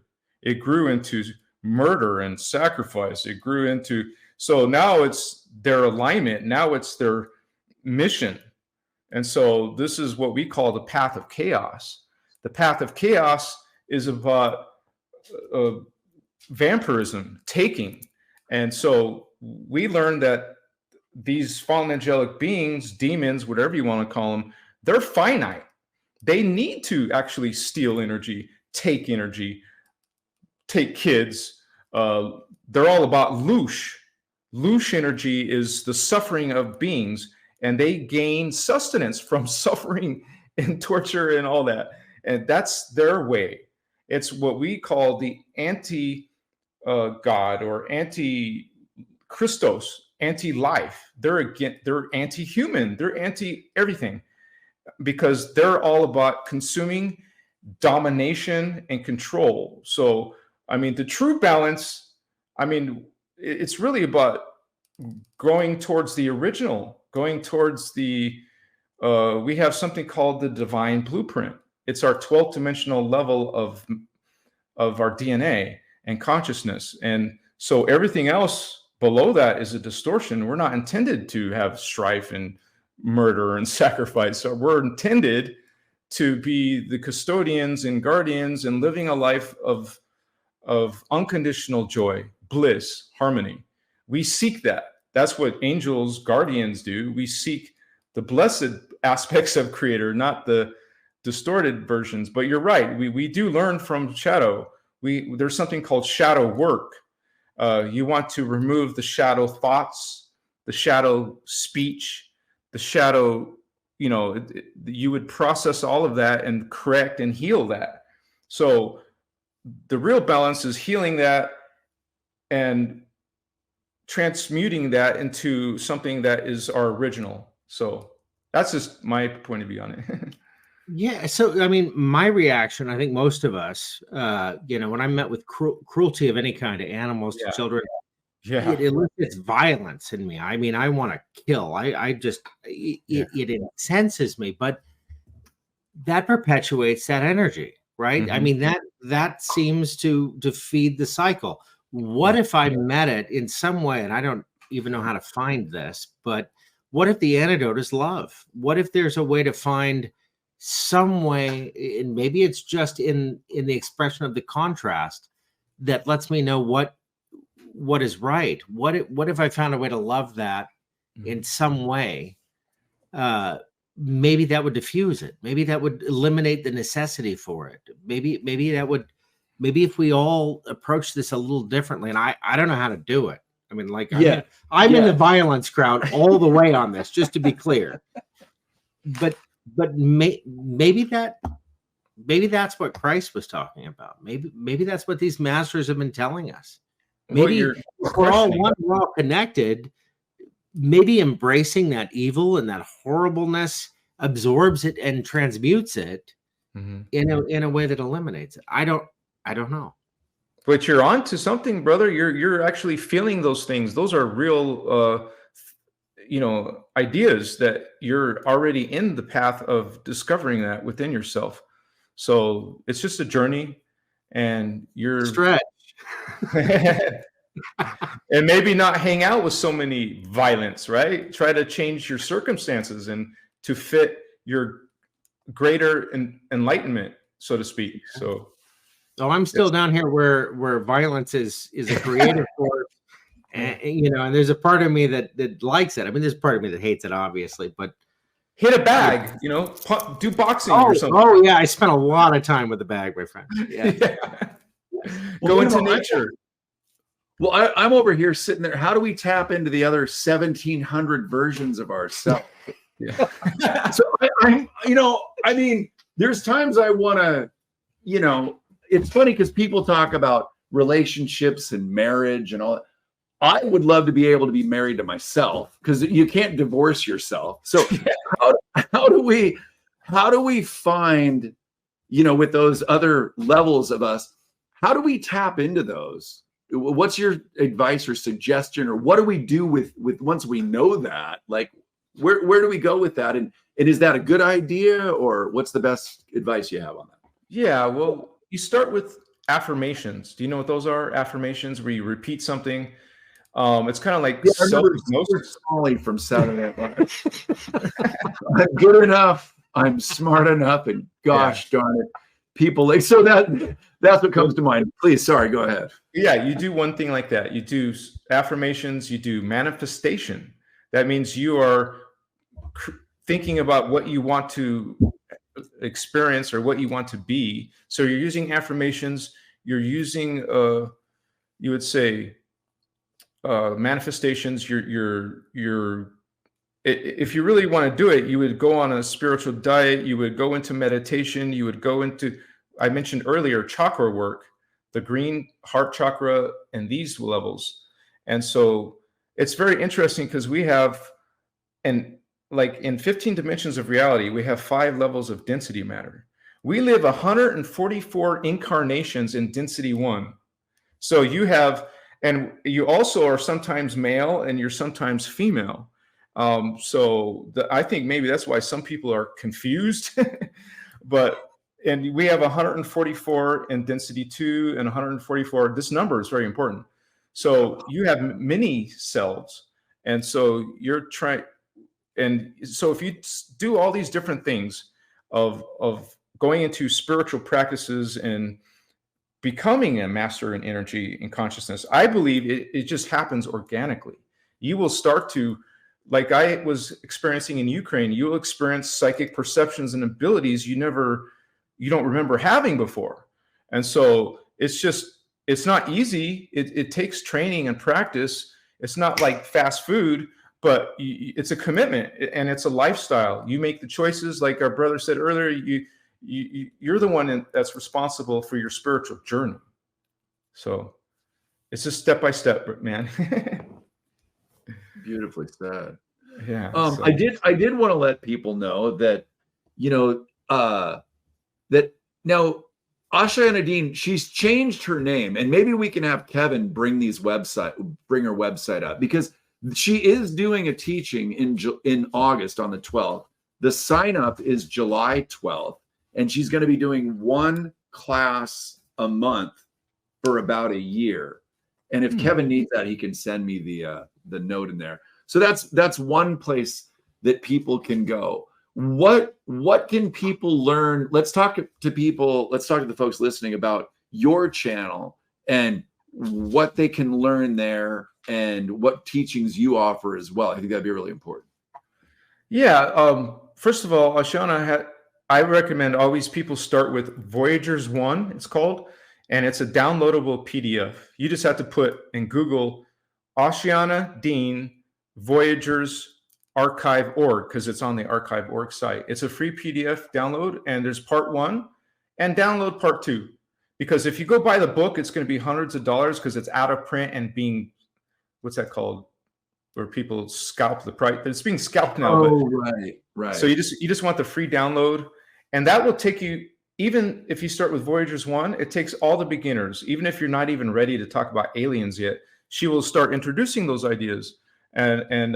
it grew into murder and sacrifice, it grew into, so now it's their alignment, now it's their mission. And so this is what we call the path of chaos. The path of chaos is about vampirism, taking. And so we learned that these fallen angelic beings, demons, whatever you want to call them, they're finite. They need to actually steal energy, take kids. They're all about loosh. Loosh energy is the suffering of beings, and they gain sustenance from suffering and torture and all that. And that's their way. It's what we call the anti-God or anti-Christos, anti-life. They're anti-human. They're anti-everything, because they're all about consuming, domination, and control. So, I mean, the true balance, I mean, it's really about going towards the original, going towards the, we have something called the divine blueprint. It's our 12th dimensional level of our DNA and consciousness. And so everything else below that is a distortion. We're not intended to have strife and murder and sacrifice. So we're intended to be the custodians and guardians and living a life of unconditional joy, bliss, harmony. We seek that. That's what angels, guardians do. We seek the blessed aspects of Creator, not the distorted versions. But you're right. We do learn from shadow. There's something called shadow work. You want to remove the shadow thoughts, the shadow speech, the shadow, you would process all of that and correct and heal that. So the real balance is healing that and transmuting that into something that is our original. So that's just my point of view on it. Yeah. So, I mean, my reaction, I think most of us, when I'm met with cruelty of any kind to animals, to children, it elicits violence in me. I mean, I want to kill. It incenses me, but that perpetuates that energy, right? Mm-hmm. I mean, that seems to feed the cycle. What if I met it in some way, and I don't even know how to find this, but what if the antidote is love? What if there's a way to find some way, and maybe it's just in the expression of the contrast that lets me know what is right? What if I found a way to love that in some way? Maybe that would diffuse it. Maybe that would eliminate the necessity for it. Maybe if we all approach this a little differently, and I don't know how to do it. I mean, like, I'm in the violence crowd all the way on this, just to be clear. But maybe that's what Christ was talking about. Maybe that's what these masters have been telling us. Maybe we're all one, we're all connected. Maybe embracing that evil and that horribleness absorbs it and transmutes it in a way that eliminates it. I don't know. But you're on to something, brother. You're actually feeling those things. Those are real ideas that you're already in the path of discovering that within yourself. So it's just a journey, and you're stretch. And maybe not hang out with so many violence, right? Try to change your circumstances and to fit your greater enlightenment, so to speak. So I'm still down here where violence is a creative force. And there's a part of me that likes it. I mean, there's a part of me that hates it, obviously, but hit a bag, do boxing or something. Oh yeah, I spent a lot of time with the bag, my friend. Yeah. Go into nature. Well, I'm over here sitting there. How do we tap into the other 1,700 versions of ourselves? So I mean, there's times I want to, it's funny because people talk about relationships and marriage and all that. I would love to be able to be married to myself, because you can't divorce yourself. So how do we find, with those other levels of us, how do we tap into those? What's your advice or suggestion, or what do we do with once we know that? Like, where do we go with that? And is that a good idea, or what's the best advice you have on that? Yeah, well, you start with affirmations. Do you know what those are? Affirmations where you repeat something. It's kind of like Yeah, I remember self-hypnosis. Smalley from Saturday Night Live. I'm good enough. I'm smart enough, and gosh darn it, people like so that's what comes to mind. Please, sorry, go ahead. Yeah, you do one thing like that. You do affirmations, you do manifestation. That means you are thinking about what you want to experience or what you want to be. So you're using affirmations, you're using you would say manifestations, you're if you really want to do it, you would go on a spiritual diet, you would go into meditation, you would go into, I mentioned earlier, chakra work, the green heart chakra, and these levels. And so it's very interesting because we have, and like in 15 dimensions of reality, we have 5 levels of density matter. We live 144 incarnations in density 1. So you have, and you also are sometimes male and you're sometimes female. I think maybe that's why some people are confused. And we have 144 in density 2 and 144. This number is very important. So you have many selves. And so you're trying, and so if you do all these different things of going into spiritual practices and becoming a master in energy and consciousness, I believe it just happens organically. You will start to, like I was experiencing in Ukraine, you will experience psychic perceptions and abilities you don't remember having before. And so it's not easy. It takes training and practice. It's not like fast food, but it's a commitment and it's a lifestyle. You make the choices, like our brother said earlier, you're the one that's responsible for your spiritual journey. So it's just step by step, man. Beautifully said. Yeah. I did want to let people know that, that now Ashayana Deane, she's changed her name, and maybe we can have Kevin bring her website up, because she is doing a teaching in August on the 12th. The sign up is July 12th, and she's going to be doing one class a month for about a year. And if Kevin needs that, he can send me the note in there. So that's one place that people can go. What can people learn? Let's talk to the folks listening about your channel and what they can learn there and what teachings you offer as well. I think that'd be really important. Yeah. First of all, Ashayana, I recommend always people start with Voyagers 1, it's called, and it's a downloadable PDF. You just have to put in Google Ashayana Deane Voyagers Archive.org, because it's on the Archive.org site. It's a free PDF download, and there's part 1, and download part 2. Because if you go buy the book, it's going to be hundreds of dollars because it's out of print and being, what's that called? Where people scalp the price. It's being scalped now. Oh, right. So you just want the free download, and that will take you, even if you start with Voyagers 1, it takes all the beginners, even if you're not even ready to talk about aliens yet. She will start introducing those ideas and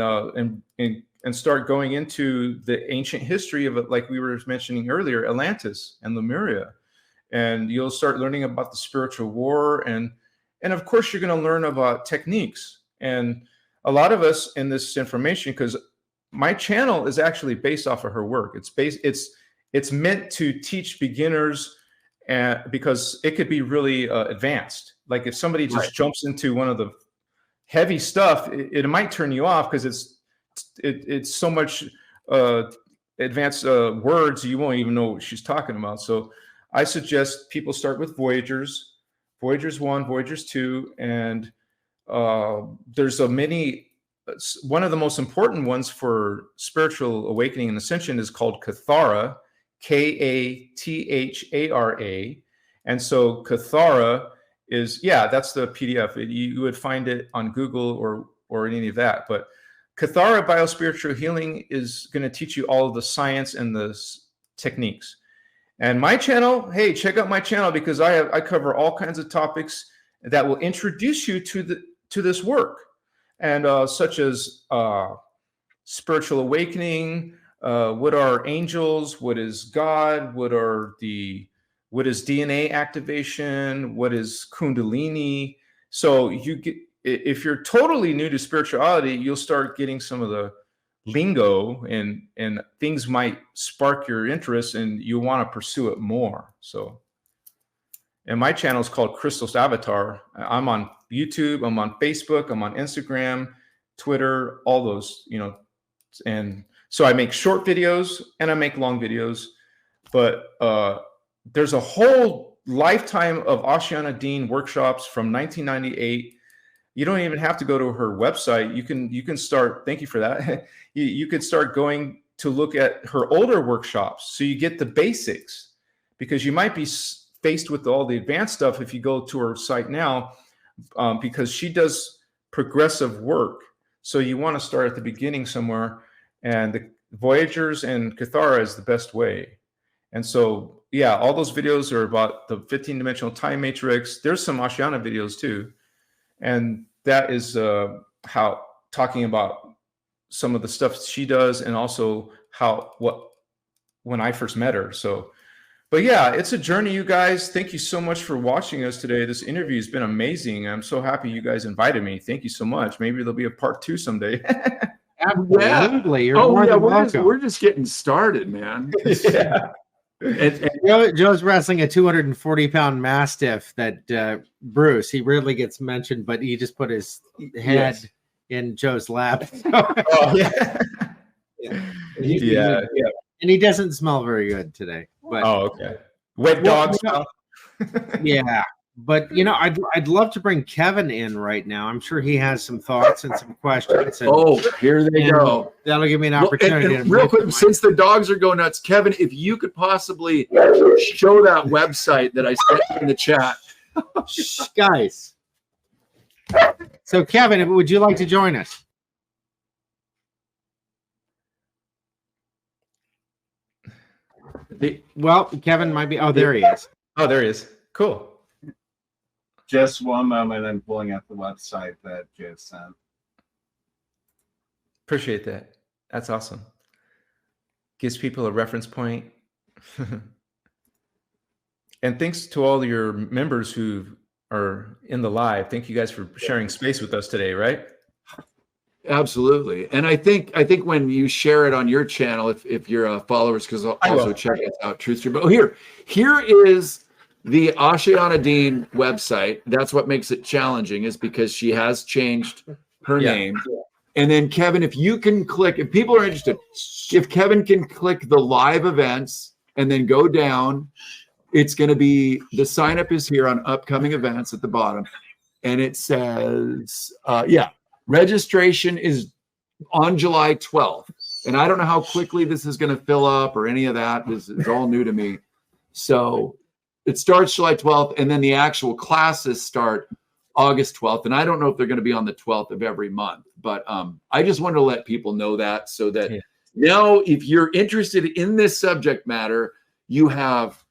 start going into the ancient history of it, like we were mentioning earlier, Atlantis and Lemuria. And you'll start learning about the spiritual war, and of course you're going to learn about techniques. And a lot of us in this information, because my channel is actually based off of her work. It's meant to teach beginners, because it could be really advanced. Like if somebody just jumps into one of the heavy stuff, it might turn you off because it's so much advanced words you won't even know what she's talking about. So I suggest people start with Voyagers 1, Voyagers 2, and there's one of the most important ones for spiritual awakening and ascension is called Kathara, Kathara. And so Kathara is, that's the PDF. You would find it on Google or any of that. But Kathara Biospiritual Healing is going to teach you all of the science and the techniques. And my channel, hey, check out my channel, because I cover all kinds of topics that will introduce you to this work, and such as spiritual awakening, what are angels, what is God, what is DNA activation, what is Kundalini. So if you're totally new to spirituality, you'll start getting some of the lingo, and things might spark your interest, and you want to pursue it more. So, and my channel is called Christos Avatar. I'm on YouTube, I'm on Facebook, I'm on Instagram, Twitter, all those, you know. And so I make short videos and I make long videos, but there's a whole lifetime of Ashayana Deane workshops from 1998. You don't even have to go to her website. You can start. Thank you for that. You could start going to look at her older workshops, so you get the basics, because you might be faced with all the advanced stuff if you go to her site now, because she does progressive work. So you want to start at the beginning somewhere, and the Voyagers and Kathara is the best way. And so, yeah, all those videos are about the 15-dimensional time matrix. There's some Ashayana videos too. And that is how, talking about some of the stuff she does, and also when I first met her. So, but yeah, it's a journey, you guys. Thank you so much for watching us today. This interview has been amazing. I'm so happy you guys invited me. Thank you so much. Maybe there'll be a part 2 someday. Absolutely. You're more than welcome. We're just getting started, man. Yeah. Joe's wrestling a 240-pound mastiff that Bruce, he rarely gets mentioned, but he just put his head in Joe's lap. Oh, yeah. Yeah. And he doesn't smell very good today. But, oh, okay. Wet dog stuff. Yeah. But, you know, I'd love to bring Kevin in right now. I'm sure he has some thoughts and some questions. And, here they go. That'll give me an opportunity. And real quick, since the dogs are going nuts, Kevin, if you could possibly show that website that I sent in the chat. Guys. So, Kevin, would you like to join us? Well, Kevin might be. Oh, there he is. Oh, there he is. Cool. Just one moment. I'm pulling up the website that Joe sent. Appreciate that. That's awesome. Gives people a reference point. And thanks to all your members who are in the live. Thank you guys for sharing space with us today, right? Absolutely. And I think when you share it on your channel, if you're followers, because I'll also check it out, TruthStream. But here is the Ashayana Deane website. That's what makes it challenging, is because she has changed her name. And then Kevin, if you can click, if people are interested, if Kevin can click the live events and then go down, it's going to be, the sign up is here on upcoming events at the bottom. And it says, registration is on July 12th. And I don't know how quickly this is going to fill up or any of that. This is all new to me. So it starts July 12th, and then the actual classes start August 12th. And I don't know if they're going to be on the 12th of every month, but I just wanted to let people know that, so that now if you're interested in this subject matter, you have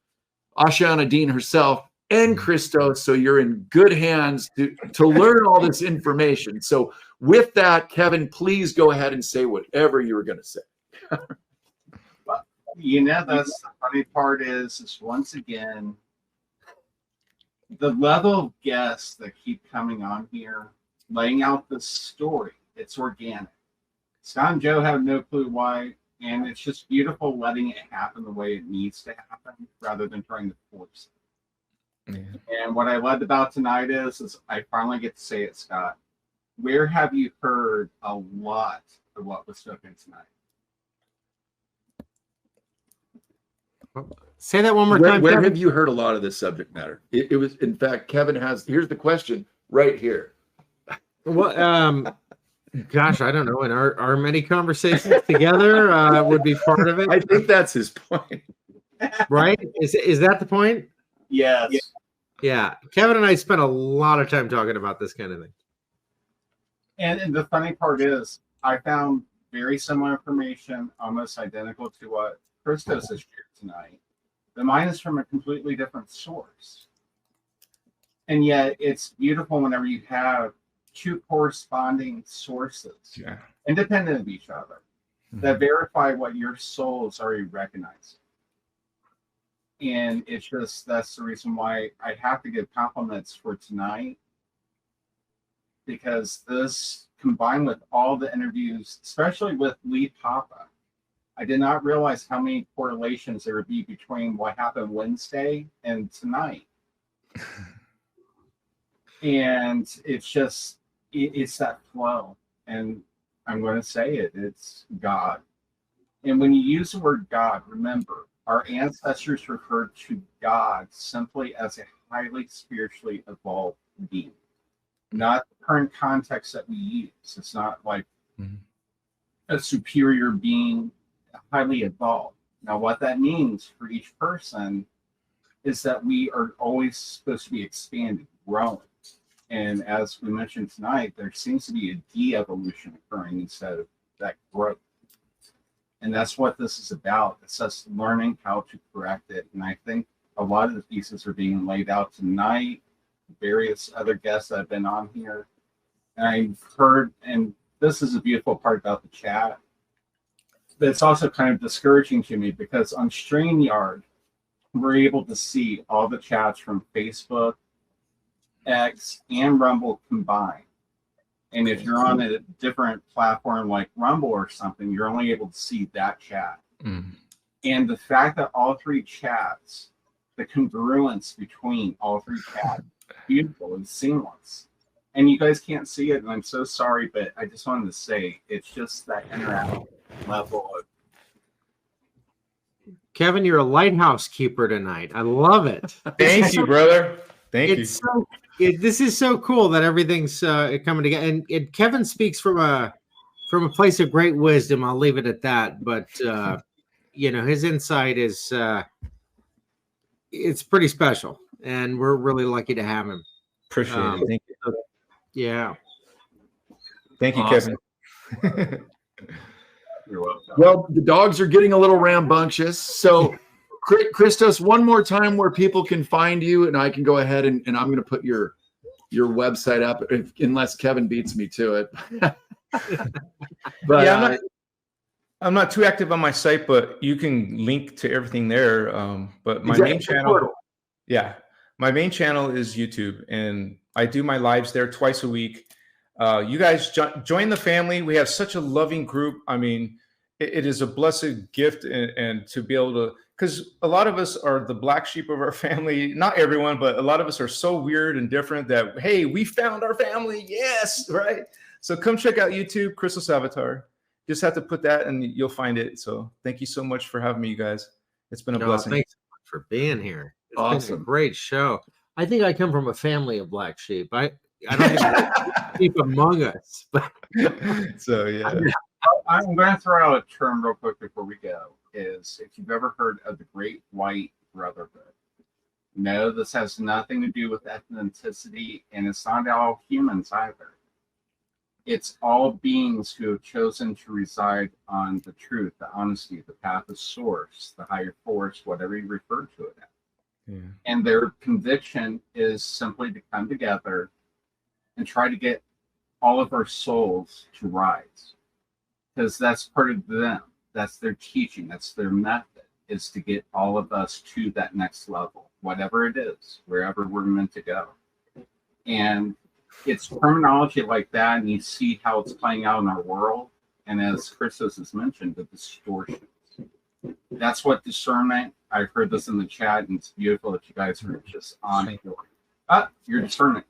Ashayana Deane herself and Christos, so you're in good hands to learn all this information. So with that, Kevin, please go ahead and say whatever you were going to say. You know, that's the funny part is once again, the level of guests that keep coming on here, laying out the story, it's organic. Scott and Joe have no clue why, and it's just beautiful letting it happen the way it needs to happen rather than trying to force it. Yeah. And what I loved about tonight is I finally get to say it, Scott. Where have you heard a lot of what was spoken tonight? Say that one more time. Where have you heard a lot of this subject matter? It was, in fact, Kevin has, here's the question right here. Well, gosh, I don't know. And our many conversations together would be part of it. I think that's his point. Right? Is that the point? Yes. Yeah. Kevin and I spent a lot of time talking about this kind of thing. And the funny part is, I found very similar information, almost identical to what Christos has shared tonight. But mine is from a completely different source. And yet it's beautiful whenever you have two corresponding sources, independent of each other, that verify what your soul is already recognizing. And it's just, that's the reason why I have to give compliments for tonight. because this combined with all the interviews, especially with Lee Papa, I did not realize how many correlations there would be between what happened Wednesday and tonight. And it's just, it's that flow. And I'm going to say it, it's God. And when you use the word God, remember, our ancestors referred to God simply as a highly spiritually evolved being, not the current context that we use. It's not like a superior being, highly evolved. Now, what that means for each person is that we are always supposed to be expanding, growing. And as we mentioned tonight, there seems to be a de-evolution occurring instead of that growth. And that's what this is about. It's us learning how to correct it. And I think a lot of the pieces are being laid out tonight, various other guests that have been on here. And I've heard, and this is a beautiful part about the chat, but it's also kind of discouraging to me because on StreamYard, we're able to see all the chats from Facebook, X, and Rumble combined. And if you're on a different platform like Rumble or something, you're only able to see that chat. And the fact that all three chats, the congruence between all three chats, beautiful and seamless. And you guys can't see it, and I'm so sorry, but I just wanted to say it's just that interactive level of. Kevin, you're a lighthouse keeper tonight. I love it. Thank you, brother. Thank you. This is so cool that everything's coming together. And Kevin speaks from a place of great wisdom. I'll leave it at that. But his insight is it's pretty special, and we're really lucky to have him. Appreciate it. Thank you. Yeah. Thank you, Awesome. Kevin. You're welcome. Well, the dogs are getting a little rambunctious. So, Christos, one more time where people can find you, and I can go ahead and I'm going to put your website up, unless Kevin beats me to it. But yeah, I'm not too active on my site, but you can link to everything there. But my main channel, my main channel is YouTube, and I do my lives there twice a week. You guys join the family. We have such a loving group. I mean, it is a blessed gift, and to be able to, because a lot of us are the black sheep of our family. Not everyone, but a lot of us are so weird and different that, hey, we found our family. Yes, right? So come check out YouTube, Christos Avatar. Just have to put that and you'll find it. So thank you so much for having me, you guys. It's been a blessing. Thanks so much for being here. It's awesome. been a great show. I think I come from a family of black sheep. I don't think sheep among us. But so yeah. I'm going to throw out a term real quick before we go. Is if you've ever heard of the Great White Brotherhood. No, this has nothing to do with ethnicity, and it's not all humans either. It's all beings who have chosen to reside on the truth, the honesty, the path of source, the higher force, whatever you refer to it as. Yeah. And their conviction is simply to come together and try to get all of our souls to rise. Because that's part of them. That's their teaching. That's their method, is to get all of us to that next level, whatever it is, wherever we're meant to go. And it's terminology like that, and you see how it's playing out in our world. And as Christos has mentioned, the distortions. That's what discernment, I heard this in the chat, and it's beautiful that you guys are just on it. Your discernment,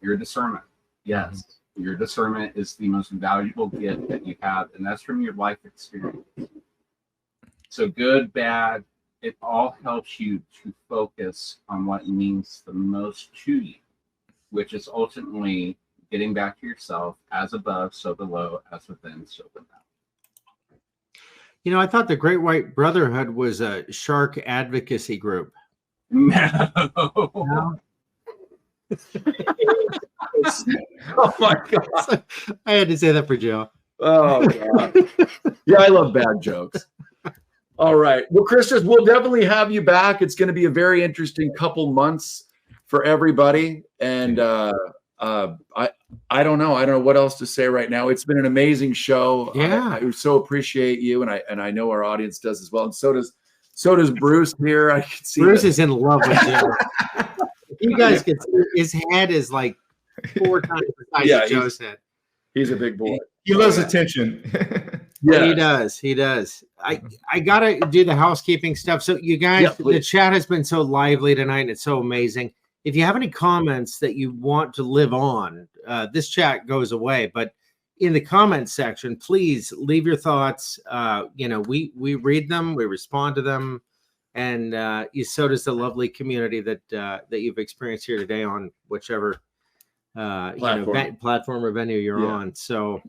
Yes, your discernment is the most valuable gift that you have, and that's from your life experience. So good, bad, it all helps you to focus on what means the most to you, which is ultimately getting back to yourself, as above, so below, as within, so without. I thought the Great White Brotherhood was a shark advocacy group. No. Oh my God. I had to say that for Joe. Oh God. Yeah, I love bad jokes. All right. Well, Christos, we'll definitely have you back. It's going to be a very interesting couple months for everybody. And I don't know. I don't know what else to say right now. It's been an amazing show. Yeah. I so appreciate you, and I know our audience does as well. And so does Bruce here. I can see Bruce is in love with you. You guys can see his head is like 4 times the size Yeah, that Joe said. He's a big boy. He loves attention. Yeah, He does. He does. I gotta do the housekeeping stuff. So you guys, Yeah, the please. chat has been so lively tonight, and it's so amazing. If you have any comments that you want to live on, this chat goes away. But in the comments section, please leave your thoughts. You know, we read them, we respond to them, and so does the lovely community that you've experienced here today on whichever platform or venue you're on. So.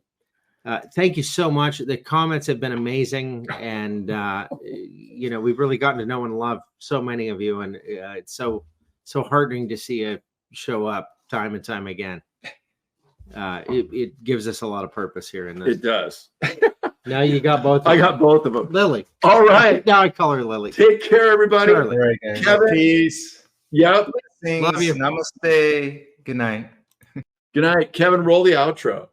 Thank you so much. The comments have been amazing, and you know, we've really gotten to know and love so many of you, and it's so heartening to see you show up time and time again. It gives us a lot of purpose here in this. it does. Now you got both. I got both of them. Lily. All right. Now I call her Lily. Take care, everybody. Charlie. All right, guys. Kevin. Peace. Yep. Love you. Namaste. Good night. Good night, Kevin. Roll the outro.